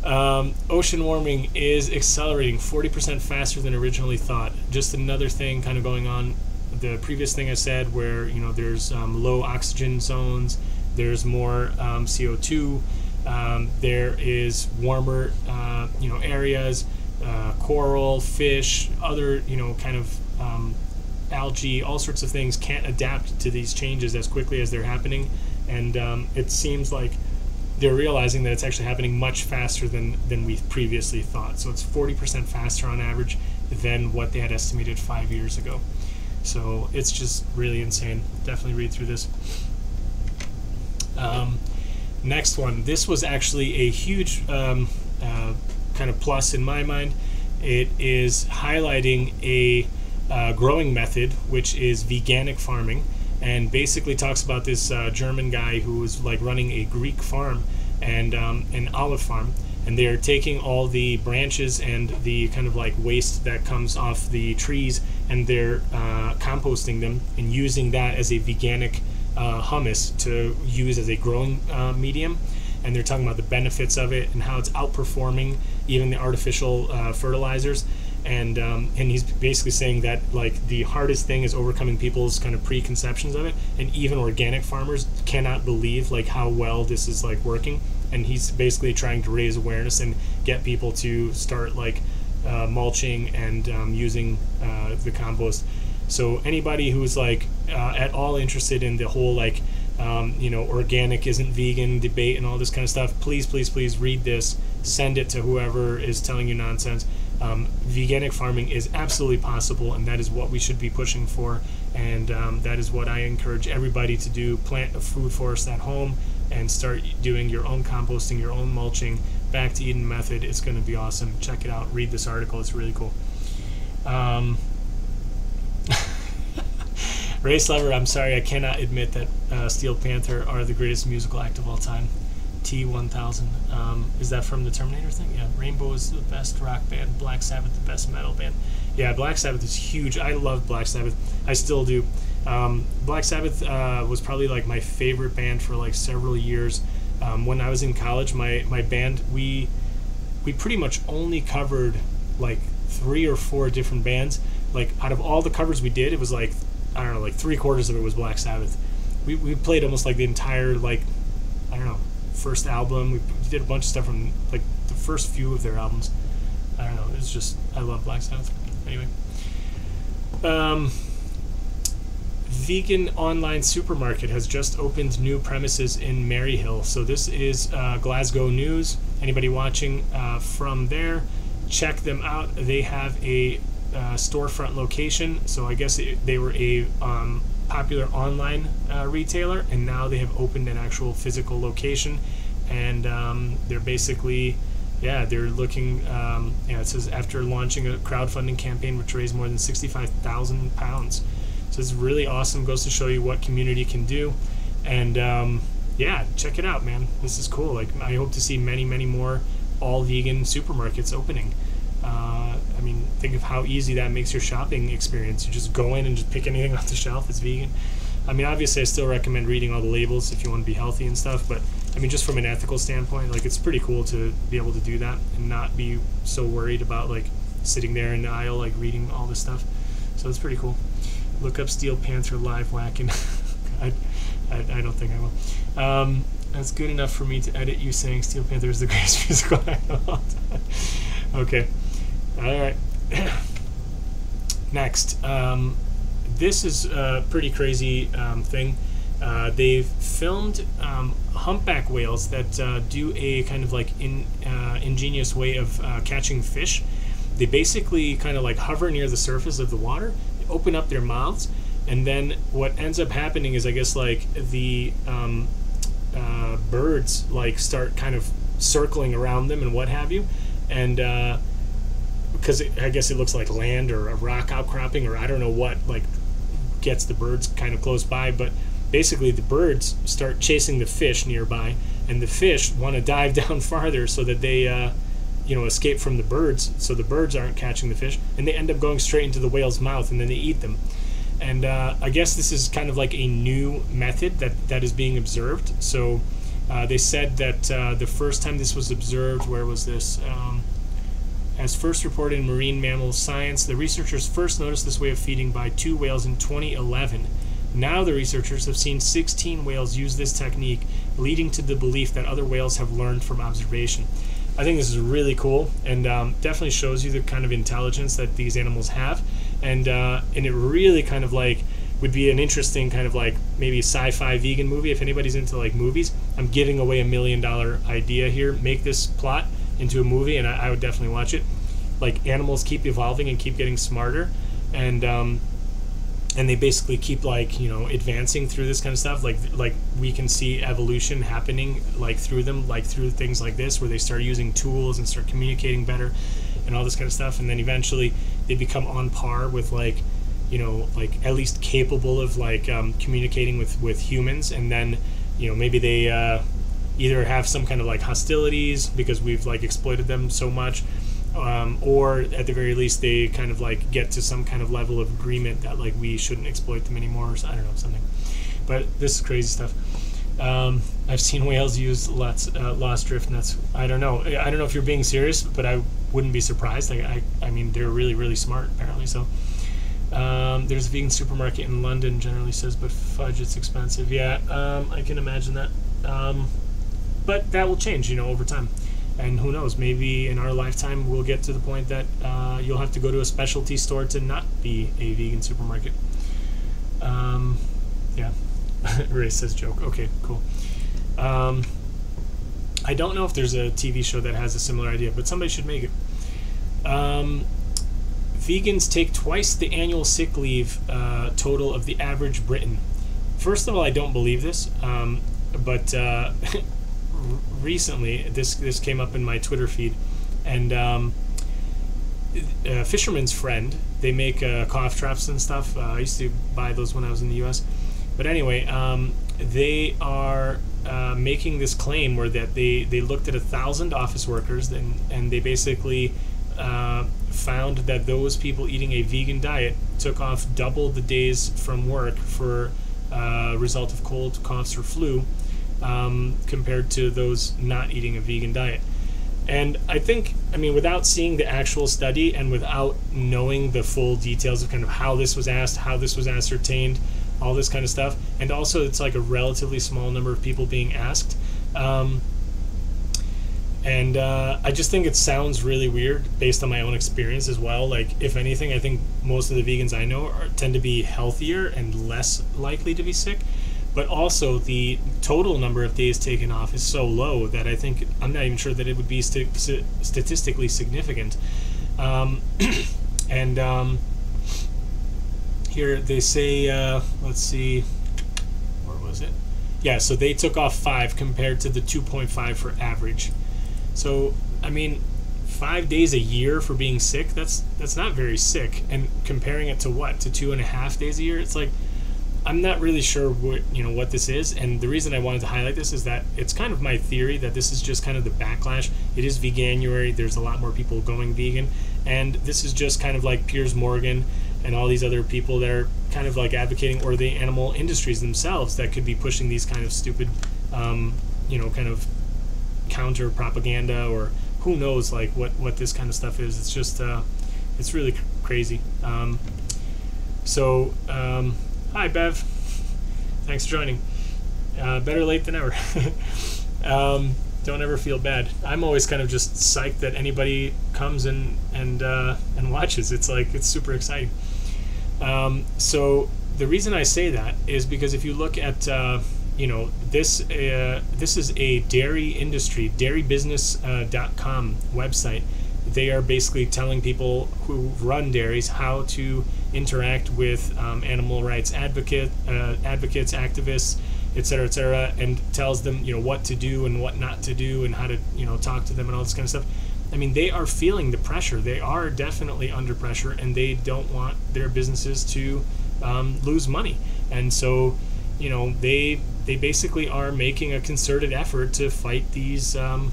Ocean warming is accelerating 40% faster than originally thought. Just another thing kind of going on. The previous thing I said where, you know, there's low oxygen zones, there's more CO2, there is warmer, you know, areas, coral, fish, other, you know, kind of algae, all sorts of things can't adapt to these changes as quickly as they're happening, and it seems like they're realizing that it's actually happening much faster than we previously thought. So it's 40% faster on average than what they had estimated 5 years ago. So it's just really insane. Definitely read through this. Next one. This was actually a huge kind of plus in my mind. It is highlighting a growing method, which is veganic farming, and basically talks about this German guy who was like running a Greek farm and an olive farm, and they're taking all the branches and the kind of like waste that comes off the trees, and they're composting them and using that as a veganic hummus to use as a growing medium. And they're talking about the benefits of it and how it's outperforming even the artificial fertilizers. And he's basically saying that like the hardest thing is overcoming people's kind of preconceptions of it, and even organic farmers cannot believe like how well this is like working. And he's basically trying to raise awareness and get people to start like mulching and using the compost. So anybody who's like at all interested in the whole like you know, organic isn't vegan debate and all this kind of stuff, please read this, send it to whoever is telling you nonsense. Veganic farming is absolutely possible, and that is what we should be pushing for. and that is what I encourage everybody to do. Plant a food forest at home and start doing your own composting, your own mulching. Back to Eden method. It's going to be awesome. Check it out. Read this article. It's really cool. Reis Lover, I'm sorry, I cannot admit that Steel Panther are the greatest musical act of all time. T-1000. Is that from the Terminator thing? Yeah. Rainbow is the best rock band. Black Sabbath, the best metal band. Yeah, Black Sabbath is huge. I love Black Sabbath. I still do. Black Sabbath was probably like my favorite band for like several years. When I was in college, my band, we pretty much only covered like 3 or 4 different bands. Like out of all the covers we did, it was like, I don't know, like 3/4 of it was Black Sabbath. We played almost like the entire, like, I don't know, first album. We did a bunch of stuff from like the first few of their albums. I don't know, it's just, I love Black Sabbath. Anyway, vegan online supermarket has just opened new premises in Maryhill. So this is Glasgow news. Anybody watching from there, check them out. They have a storefront location. So I guess they were a popular online retailer, and now they have opened an actual physical location, and they're basically, yeah, they're looking, it says after launching a crowdfunding campaign which raised more than £65,000. So it's really awesome. Goes to show you what community can do. And yeah, check it out, man. This is cool. Like, I hope to see many, many more all vegan supermarkets opening. I mean, think of how easy that makes your shopping experience. You just go in and just pick anything off the shelf. It's vegan. I mean, obviously I still recommend reading all the labels if you want to be healthy and stuff, but I mean, just from an ethical standpoint, like, it's pretty cool to be able to do that and not be so worried about like sitting there in the aisle like reading all this stuff. So it's pretty cool. Look up Steel Panther live whacking. I don't think I will. That's good enough for me to edit you saying Steel Panther is the greatest musical act of all time. Okay. All right. Next. This is a pretty crazy thing. They've filmed humpback whales that do a kind of like ingenious way of catching fish. They basically kind of like hover near the surface of the water, open up their mouths, and then what ends up happening is, I guess, like the birds like start kind of circling around them and what have you, and because I guess it looks like land or a rock outcropping or I don't know what, like, gets the birds kind of close by, but basically the birds start chasing the fish nearby, and the fish want to dive down farther so that they escape from the birds, so the birds aren't catching the fish, and they end up going straight into the whale's mouth, and then they eat them. And I guess this is kind of like a new method that is being observed. So they said that the first time this was observed, where was this? As first reported in Marine Mammal Science, the researchers first noticed this way of feeding by 2 whales in 2011. Now the researchers have seen 16 whales use this technique, leading to the belief that other whales have learned from observation. I think this is really cool, and definitely shows you the kind of intelligence that these animals have, and it really kind of like would be an interesting kind of like maybe sci-fi vegan movie. If anybody's into like movies, I'm giving away $1 million idea here. Make this plot into a movie, and I would definitely watch it. Like, animals keep evolving and keep getting smarter, and they basically keep like advancing through this kind of stuff. Like we can see evolution happening like through them, like through things like this, where they start using tools and start communicating better, and all this kind of stuff. And then eventually they become on par with like at least capable of like communicating with humans. And then maybe they either have some kind of like hostilities because we've like exploited them so much, or at the very least they kind of like get to some kind of level of agreement that like we shouldn't exploit them anymore, or I don't know, something. But this is crazy stuff. I've seen whales use lost drift nets. I don't know if you're being serious, but I wouldn't be surprised. I mean, they're really, really smart apparently. So there's a vegan supermarket in London, generally says, but fudge, it's expensive. Yeah, I can imagine that. But that will change, over time. And who knows, maybe in our lifetime we'll get to the point that you'll have to go to a specialty store to not be a vegan supermarket. Yeah, Reis says joke. Okay, cool. I don't know if there's a TV show that has a similar idea, but somebody should make it. vegans take twice the annual sick leave total of the average Briton. First of all, I don't believe this, but recently this came up in my Twitter feed, and Fisherman's Friend, they make cough traps and stuff. I used to buy those when I was in the U.S. But anyway, they are making this claim where that they looked at 1,000 office workers and they basically found that those people eating a vegan diet took off double the days from work for result of cold, coughs, or flu compared to those not eating a vegan diet. And I think, I mean, without seeing the actual study and without knowing the full details of kind of how this was asked, how this was ascertained, all this kind of stuff, and also it's like a relatively small number of people being asked, and I just think it sounds really weird based on my own experience as well. Like, if anything, I think most of the vegans I know tend to be healthier and less likely to be sick, but also the total number of days taken off is so low that I think I'm not even sure that it would be statistically significant. Here they say, let's see, where was it? Yeah, so they took off 5 compared to the 2.5 for average. So, I mean, 5 days a year for being sick, that's not very sick. And comparing it to what? To 2.5 days a year? It's like, I'm not really sure what this is. And the reason I wanted to highlight this is that it's kind of my theory that this is just kind of the backlash. It is Veganuary. There's a lot more people going vegan. And this is just kind of like Piers Morgan and all these other people that are kind of like advocating, or the animal industries themselves that could be pushing these kind of stupid, kind of counter propaganda, or who knows like what this kind of stuff is. It's just it's really crazy. Hi Bev, thanks for joining. Better late than ever. Don't ever feel bad. I'm always kind of just psyched that anybody comes and watches. It's like, it's super exciting. So the reason I say that is because if you look at this is a dairy industry, dairybusiness.com website. They are basically telling people who run dairies how to interact with animal rights advocates, activists, et cetera, and tells them what to do and what not to do, and how to talk to them and all this kind of stuff. I mean, they are feeling the pressure. They are definitely under pressure, and they don't want their businesses to lose money. And so, they basically are making a concerted effort to fight these kind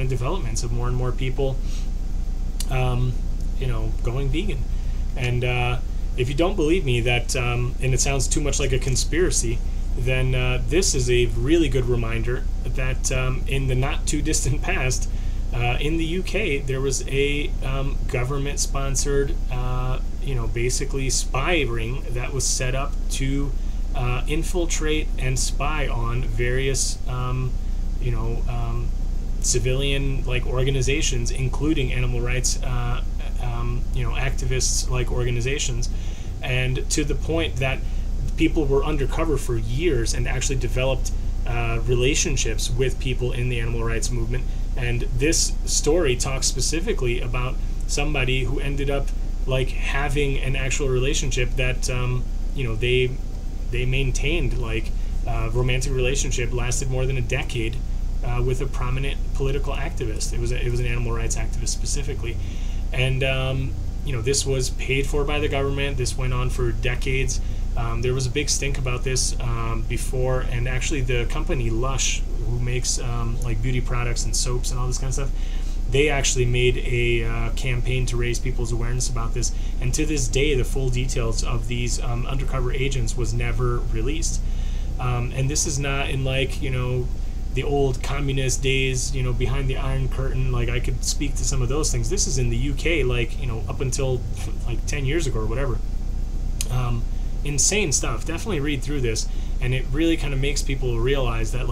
of developments of more and more people going vegan. And if you don't believe me that and it sounds too much like a conspiracy, then this is a really good reminder that in the not too distant past, in the UK, there was a government-sponsored, basically spy ring that was set up to infiltrate and spy on various, civilian organizations, including animal rights, activists organizations, and to the point that people were undercover for years and actually developed relationships with people in the animal rights movement. And this story talks specifically about somebody who ended up having an actual relationship that they maintained, romantic relationship, lasted more than a decade with a prominent political activist. It was an animal rights activist specifically, and this was paid for by the government. This went on for decades. There was a big stink about this before, and actually the company Lush, who makes beauty products and soaps and all this kind of stuff, they actually made a campaign to raise people's awareness about this. And to this day, the full details of these undercover agents was never released. And this is not in the old communist days, behind the Iron Curtain. I could speak to some of those things. This is in the UK, up until 10 years ago or whatever. Insane stuff. Definitely read through this, and it really kind of makes people realize that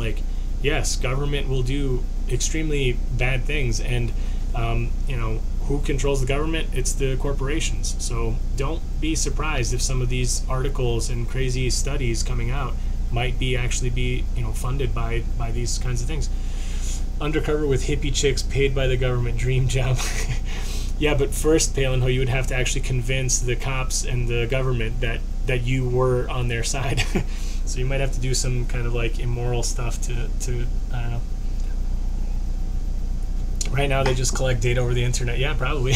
yes, government will do extremely bad things, and who controls the government? It's the corporations. So don't be surprised if some of these articles and crazy studies coming out might actually be funded by these kinds of things. Undercover with hippie chicks, paid by the government, dream job. Yeah, but first, Palinho, you would have to actually convince the cops and the government that you were on their side. So you might have to do some kind of like immoral stuff to I don't know. Right now they just collect data over the internet. Yeah, probably.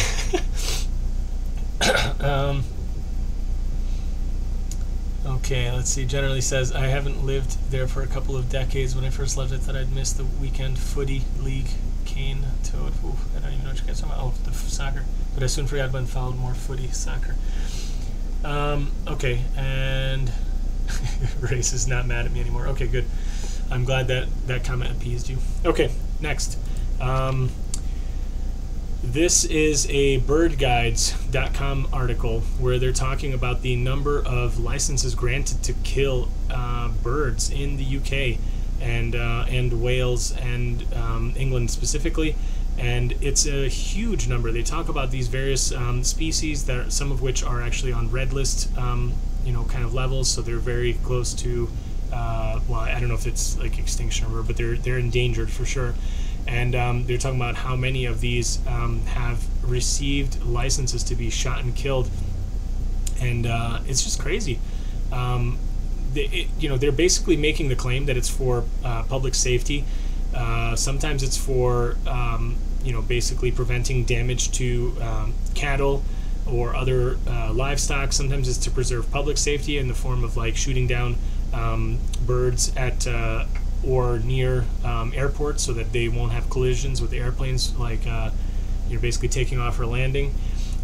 Okay, let's see. Generally says, I haven't lived there for a couple of decades. When I first left, I thought I'd miss the weekend footy league. Cane toad. Ooh, I don't even know what you guys are talking about. Oh, the soccer. But I soon forgot about and followed more footy soccer. Okay, and Reis is not mad at me anymore. Okay, good. I'm glad that comment appeased you. Okay, next. This is a birdguides.com article where they're talking about the number of licenses granted to kill birds in the UK and Wales and England specifically, and it's a huge number. They talk about these various species that some of which are actually on red list, kind of levels, so they're very close to, well, I don't know if it's like extinction or whatever, but they're endangered for sure. And they're talking about how many of these have received licenses to be shot and killed, and it's just crazy. They're basically making the claim that it's for public safety. Sometimes it's for basically preventing damage to cattle or other livestock. Sometimes it's to preserve public safety in the form of like shooting down birds at or near airports so that they won't have collisions with airplanes, like you're basically taking off or landing.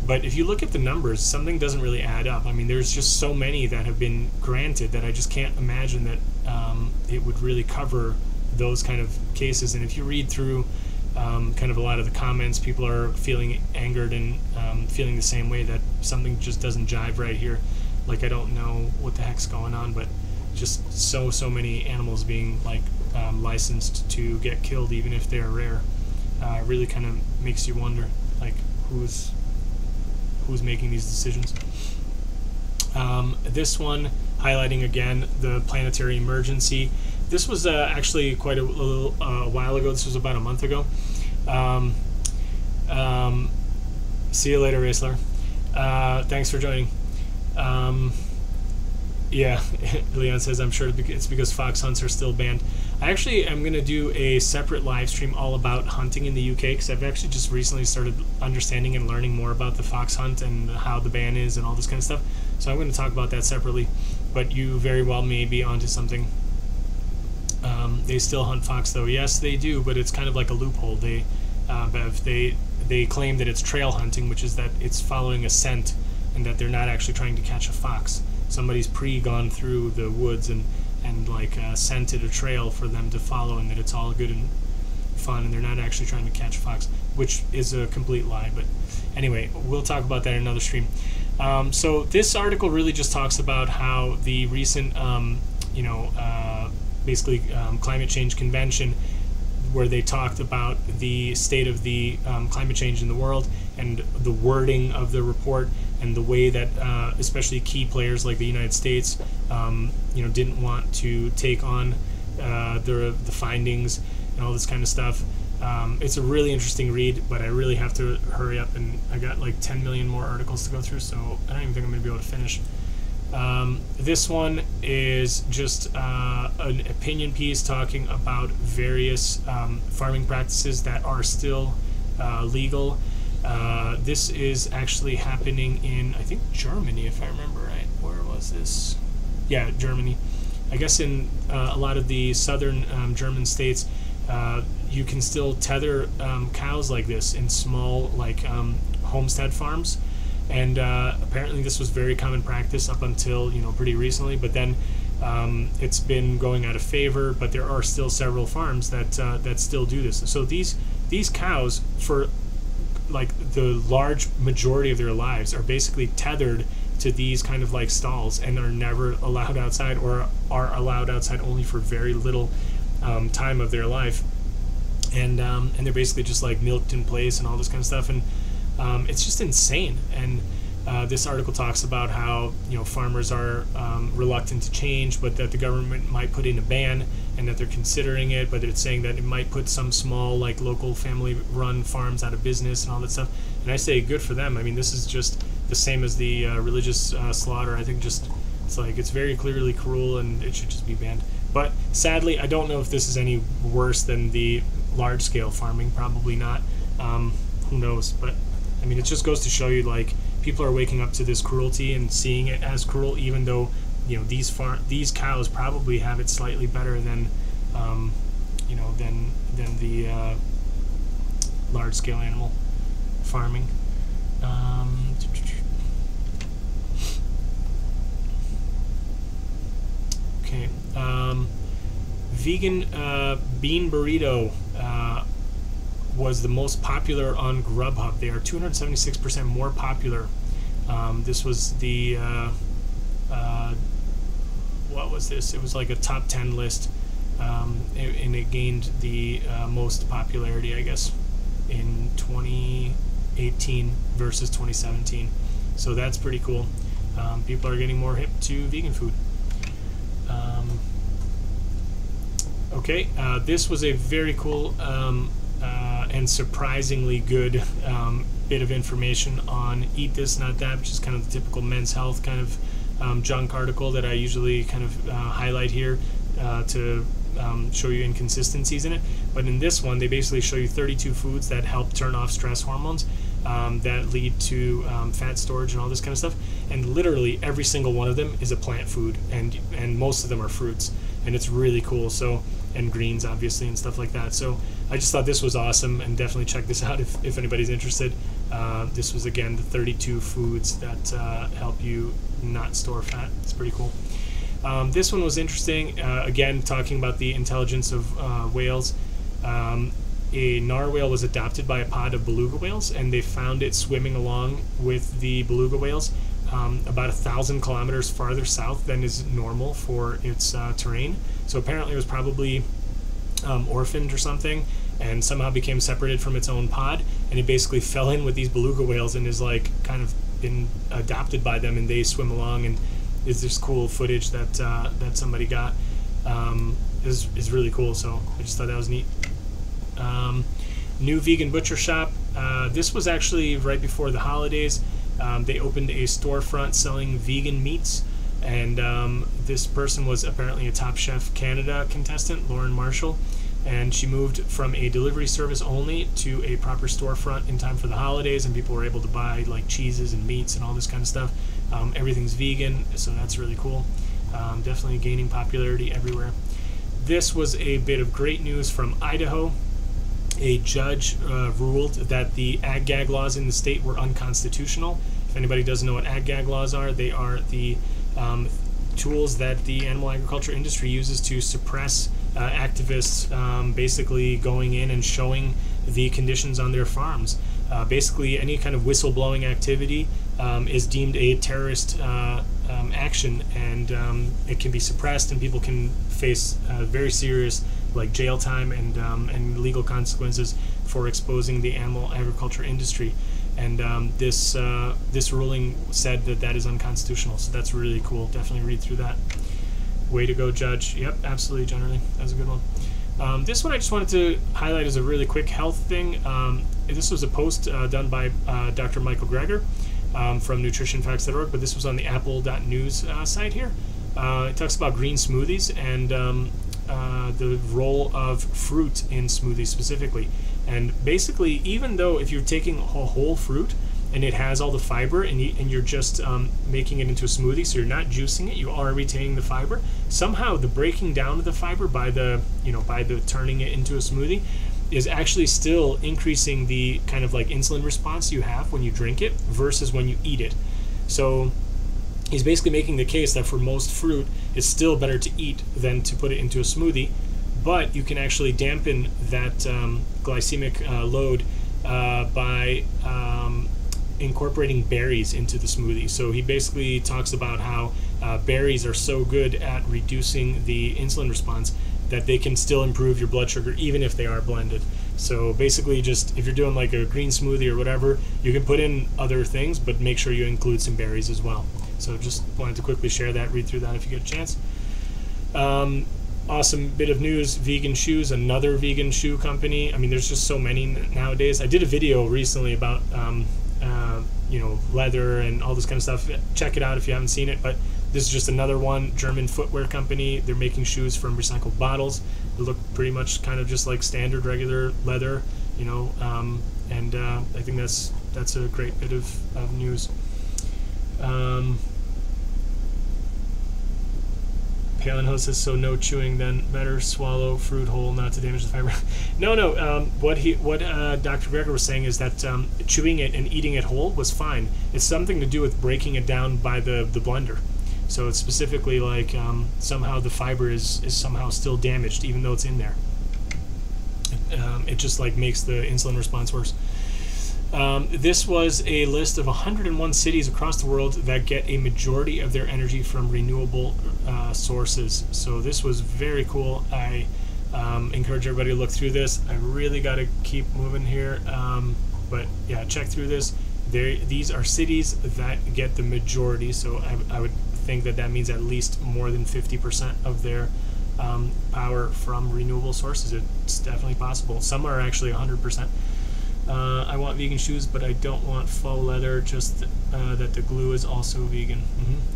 But if you look at the numbers, something doesn't really add up. I mean, there's just so many that have been granted that I just can't imagine that it would really cover those kind of cases. And if you read through kind of a lot of the comments, people are feeling angered and feeling the same way, that something just doesn't jive right here. Like, I don't know what the heck's going on, but just so many animals being like licensed to get killed, even if they're rare, really kind of makes you wonder, like, who's making these decisions. This one highlighting again the planetary emergency. This was actually quite a while ago. This was about a month ago. See you later, Raisler. Thanks for joining. Yeah, Leon says, I'm sure it's because fox hunts are still banned. I actually am going to do a separate live stream all about hunting in the UK, because I've actually just recently started understanding and learning more about the fox hunt and how the ban is and all this kind of stuff. So I'm going to talk about that separately, but you very well may be onto something. They still hunt fox, though. Yes, they do, but it's kind of like a loophole. They claim that it's trail hunting, which is that it's following a scent and that they're not actually trying to catch a fox. Somebody's gone through the woods and scented a trail for them to follow, and that it's all good and fun, and they're not actually trying to catch a fox, which is a complete lie. But anyway, we'll talk about that in another stream. So this article really just talks about how the recent, climate change convention, where they talked about the state of the climate change in the world and the wording of the report, and the way that especially key players like the United States didn't want to take on the findings and all this kind of stuff. It's a really interesting read, but I really have to hurry up, and I got like 10 million more articles to go through, so I don't even think I'm going to be able to finish. This one is just an opinion piece talking about various farming practices that are still legal. This is actually happening in, I think, Germany, if I remember right. Where was this? Yeah, Germany. I guess in a lot of the southern German states, you can still tether cows like this in small, homestead farms. And apparently this was very common practice up until, pretty recently. But then it's been going out of favor. But there are still several farms that still do this. So these cows, for the large majority of their lives, are basically tethered to these kind of stalls and are never allowed outside, or are allowed outside only for very little time of their life, and they're basically just milked in place and all this kind of stuff, and it's just insane. And This article talks about how farmers are reluctant to change, but that the government might put in a ban, and that they're considering it, but it's saying that it might put some small like local family-run farms out of business and all that stuff. And I say good for them. I mean, this is just the same as the religious slaughter. I think just it's very clearly cruel, and it should just be banned. But sadly, I don't know if this is any worse than the large-scale farming. Probably not. Who knows? But I mean, it just goes to show you, like, people are waking up to this cruelty and seeing it as cruel, even though these cows probably have it slightly better than than the large-scale animal farming. Okay. Vegan bean burrito was the most popular on Grubhub. They are 276% more popular. This was the what was this? It was like a top 10 list, and it gained the most popularity, I guess, in 2018 versus 2017. So that's pretty cool. People are getting more hip to vegan food. Okay, this was a very cool and surprisingly good bit of information on Eat This, Not That, which is kind of the typical Men's Health kind of junk article that I usually kind of highlight here to show you inconsistencies in it. But in this one, they basically show you 32 foods that help turn off stress hormones that lead to fat storage and all this kind of stuff. And literally every single one of them is a plant food, and most of them are fruits. And it's really cool. So, and greens, obviously, and stuff like that. So I just thought this was awesome, and definitely check this out if anybody's interested. This was, again, the 32 foods that help you not store fat. It's pretty cool. This one was interesting. Again, talking about the intelligence of whales. A narwhal was adopted by a pod of beluga whales, and they found it swimming along with the beluga whales about 1,000 kilometers farther south than is normal for its terrain. So apparently it was probably orphaned or something, and somehow became separated from its own pod, and it basically fell in with these beluga whales and is like kind of been adopted by them, and they swim along, and is this cool footage that that somebody got. Is really cool. So I just thought that was neat. New vegan butcher shop. This was actually right before the holidays. They opened a storefront selling vegan meats, and this person was apparently a Top Chef Canada contestant, Lauren Marshall, and she moved from a delivery service only to a proper storefront in time for the holidays, and people were able to buy like cheeses and meats and all this kind of stuff. Everything's vegan, so that's really cool. Definitely gaining popularity everywhere. This was a bit of great news from Idaho. A judge ruled that the ag-gag laws in the state were unconstitutional. If anybody doesn't know what ag-gag laws are, they are the tools that the animal agriculture industry uses to suppress activists basically going in and showing the conditions on their farms. Basically, any kind of whistleblowing activity is deemed a terrorist action, and it can be suppressed, and people can face very serious like jail time and legal consequences for exposing the animal agriculture industry. And this ruling said that that is unconstitutional, so that's really cool. Definitely read through that. Way to go, Judge. Yep, absolutely, generally. That's a good one. This one I just wanted to highlight as a really quick health thing. This was a post done by Dr. Michael Greger from nutritionfacts.org, but this was on the apple.news site here. It talks about green smoothies and the role of fruit in smoothies specifically. And basically, even though if you're taking a whole fruit and it has all the fiber, and you're just making it into a smoothie, so you're not juicing it, you are retaining the fiber, somehow the breaking down of the fiber by the turning it into a smoothie is actually still increasing the kind of like insulin response you have when you drink it versus when you eat it. So he's basically making the case that for most fruit, it's still better to eat than to put it into a smoothie, but you can actually dampen that glycemic load by incorporating berries into the smoothie. So he basically talks about how berries are so good at reducing the insulin response that they can still improve your blood sugar even if they are blended. So basically, just if you're doing like a green smoothie or whatever, you can put in other things, but make sure you include some berries as well. So just wanted to quickly share that, read through that if you get a chance. Awesome bit of news, vegan shoes, another vegan shoe company. I mean, there's just so many nowadays. I did a video recently about, you know, leather and all this kind of stuff. Check it out if you haven't seen it, but this is just another one, German footwear company. They're making shoes from recycled bottles. They look pretty much kind of just like standard regular leather, you know, and I think that's a great bit of news. Palinho says, so no chewing, then better swallow fruit whole, not to damage the fiber. No. What Dr. Greger was saying is that chewing it and eating it whole was fine. It's something to do with breaking it down by the blender. So it's specifically like somehow the fiber is somehow still damaged, even though it's in there. It just like makes the insulin response worse. This was a list of 101 cities across the world that get a majority of their energy from renewable sources. So this was very cool. I encourage everybody to look through this. I really got to keep moving here. But yeah, check through this. These are cities that get the majority. So I would think that means at least more than 50% of their power from renewable sources. It's definitely possible. Some are actually 100%. I want vegan shoes, but I don't want faux leather, just that the glue is also vegan,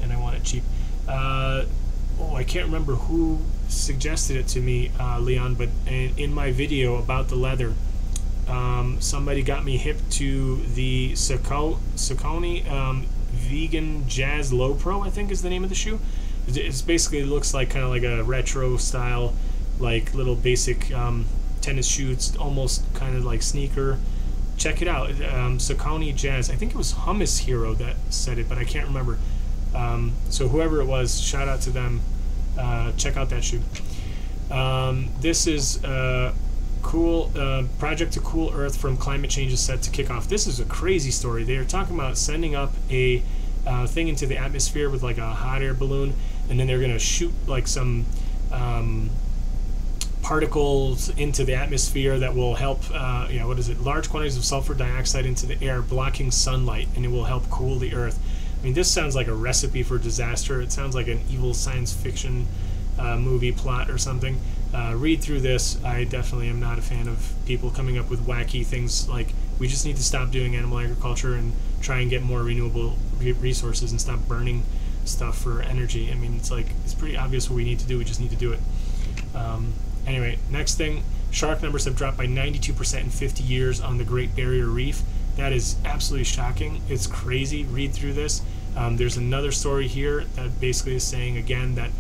and I want it cheap. I can't remember who suggested it to me, Leon, but in my video about the leather, somebody got me hip to the Saucony Vegan Jazz Low Pro, I think is the name of the shoe. It's basically, it looks like kind of like a retro style, like little basic tennis shoe. It's almost kind of like sneaker. Check it out, Saucony Jazz. I think it was Hummus Hero that said it, but I can't remember. So whoever it was, shout out to them. Check out that shoe. This is cool. Project to Cool Earth from Climate Change is set to kick off. This is a crazy story. They are talking about sending up a thing into the atmosphere with like a hot air balloon, and then they're going to shoot like some particles into the atmosphere that will help, large quantities of sulfur dioxide into the air, blocking sunlight, and it will help cool the earth. I mean, this sounds like a recipe for disaster. It sounds like an evil science fiction movie plot or something. Read through this. I definitely am not a fan of people coming up with wacky things like, we just need to stop doing animal agriculture and try and get more renewable resources and stop burning stuff for energy. I mean, it's like, it's pretty obvious what we need to do. We just need to do it. Anyway, next thing, shark numbers have dropped by 92% in 50 years on the Great Barrier Reef. That is absolutely shocking. It's crazy. Read through this. There's another story here that basically is saying, again, that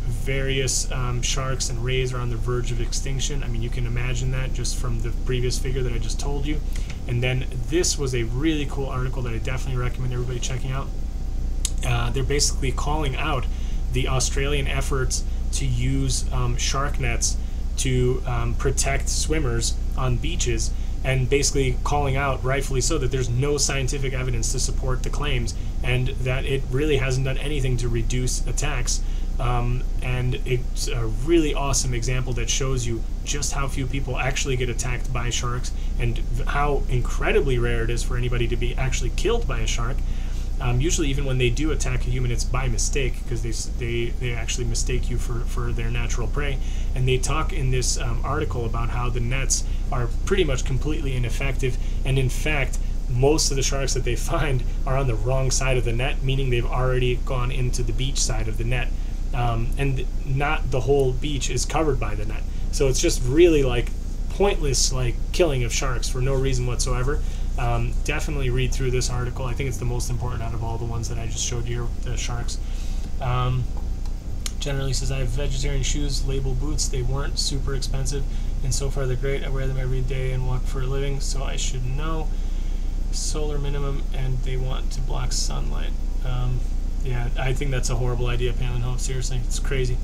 various sharks and rays are on the verge of extinction. I mean, you can imagine that just from the previous figure that I just told you. And then this was a really cool article that I definitely recommend everybody checking out. They're basically calling out the Australian efforts to use shark nets to protect swimmers on beaches, and basically calling out, rightfully so, that there's no scientific evidence to support the claims, and that it really hasn't done anything to reduce attacks. And it's a really awesome example that shows you just how few people actually get attacked by sharks, and how incredibly rare it is for anybody to be actually killed by a shark. Usually even when they do attack a human, it's by mistake, because they actually mistake you for their natural prey. And they talk in this article about how the nets are pretty much completely ineffective, and in fact most of the sharks that they find are on the wrong side of the net, meaning they've already gone into the beach side of the net, and not the whole beach is covered by the net. So it's just really like pointless like killing of sharks for no reason whatsoever. Definitely read through this article. I think it's the most important out of all the ones that I just showed you, the sharks. Generally says, I have vegetarian shoes, label boots. They weren't super expensive, and so far they're great. I wear them every day and walk for a living, so I should know. Solar minimum, and they want to block sunlight. Yeah, I think that's a horrible idea, Palinho. Seriously, it's crazy.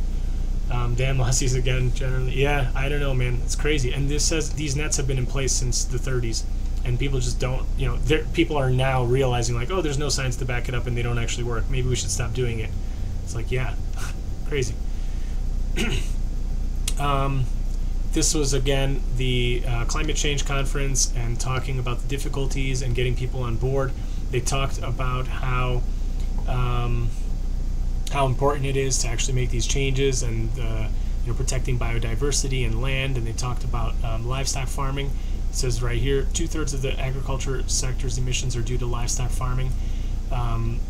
Damn Aussies again, generally. Yeah, I don't know, man. It's crazy. And this says these nets have been in place since the 30s. And people just don't, people are now realizing like, oh, there's no science to back it up and they don't actually work. Maybe we should stop doing it. It's like, yeah, crazy. this was again the climate change conference, and talking about the difficulties and getting people on board. They talked about how important it is to actually make these changes, and protecting biodiversity and land. And they talked about livestock farming. It says right here, 2/3 of the agriculture sector's emissions are due to livestock farming, and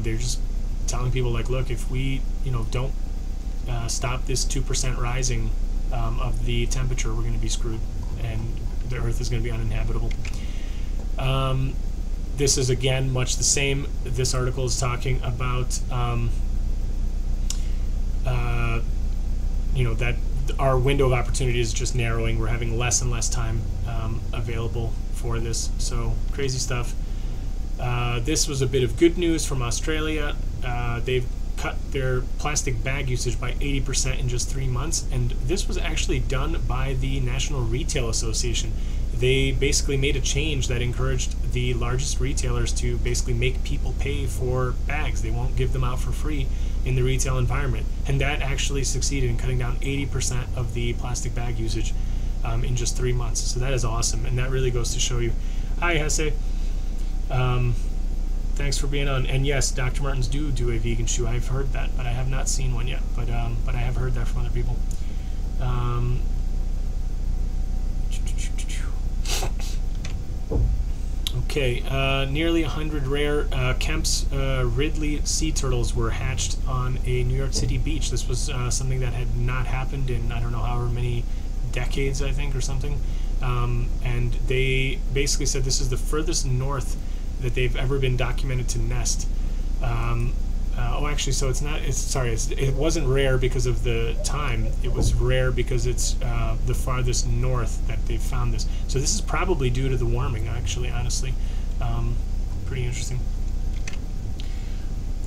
they're just telling people, like, look, if we don't stop this 2% rising of the temperature, we're going to be screwed, and the Earth is going to be uninhabitable. This is again much the same. This article is talking about that our window of opportunity is just narrowing. We're having less and less time available for this. So crazy stuff. This was a bit of good news from Australia. They've cut their plastic bag usage by 80% in just 3 months, and this was actually done by the National Retail Association. They basically made a change that encouraged the largest retailers to basically make people pay for bags. They won't give them out for free in the retail environment, and that actually succeeded in cutting down 80% of the plastic bag usage in just 3 months. So that is awesome, and that really goes to show you. Hi, Hesse. Thanks for being on. And yes, Dr. Martens do a vegan shoe. I've heard that, but I have not seen one yet. But I have heard that from other people. Okay, nearly 100 rare Kemp's Ridley sea turtles were hatched on a New York City beach. This was something that had not happened in, I don't know, however many decades, I think, or something. And they basically said this is the furthest north that they've ever been documented to nest. Actually, so it's not. It wasn't rare because of the time. It was rare because it's the farthest north that they've found this. So this is probably due to the warming. Actually, honestly, pretty interesting.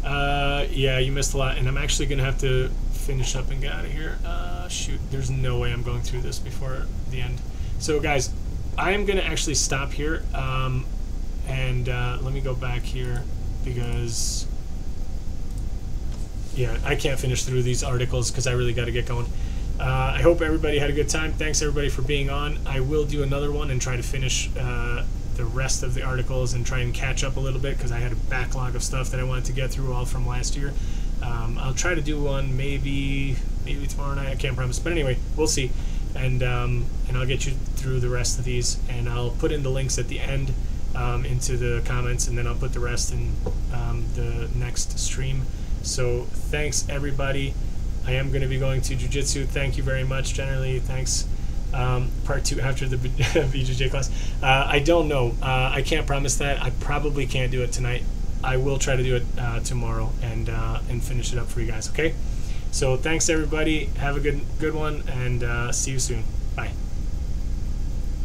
Yeah, you missed a lot, and I'm actually gonna have to finish up and get out of here. Shoot, there's no way I'm going through this before the end. So, guys, I am gonna actually stop here. And let me go back here because, yeah, I can't finish through these articles because I really got to get going. I hope everybody had a good time. Thanks, everybody, for being on. I will do another one and try to finish the rest of the articles and try and catch up a little bit because I had a backlog of stuff that I wanted to get through all from last year. I'll try to do one maybe tomorrow night. I can't promise. But anyway, we'll see. And I'll get you through the rest of these. And I'll put in the links at the end. Into the comments, and then I'll put the rest in the next stream. So thanks, everybody. I am going to be going to jiu-jitsu. Thank you very much. Generally, thanks. Part 2 after the BJJ class. I don't know. I can't promise that. I probably can't do it tonight. I will try to do it tomorrow and finish it up for you guys. Okay. So thanks, everybody. Have a good one, and see you soon. Bye.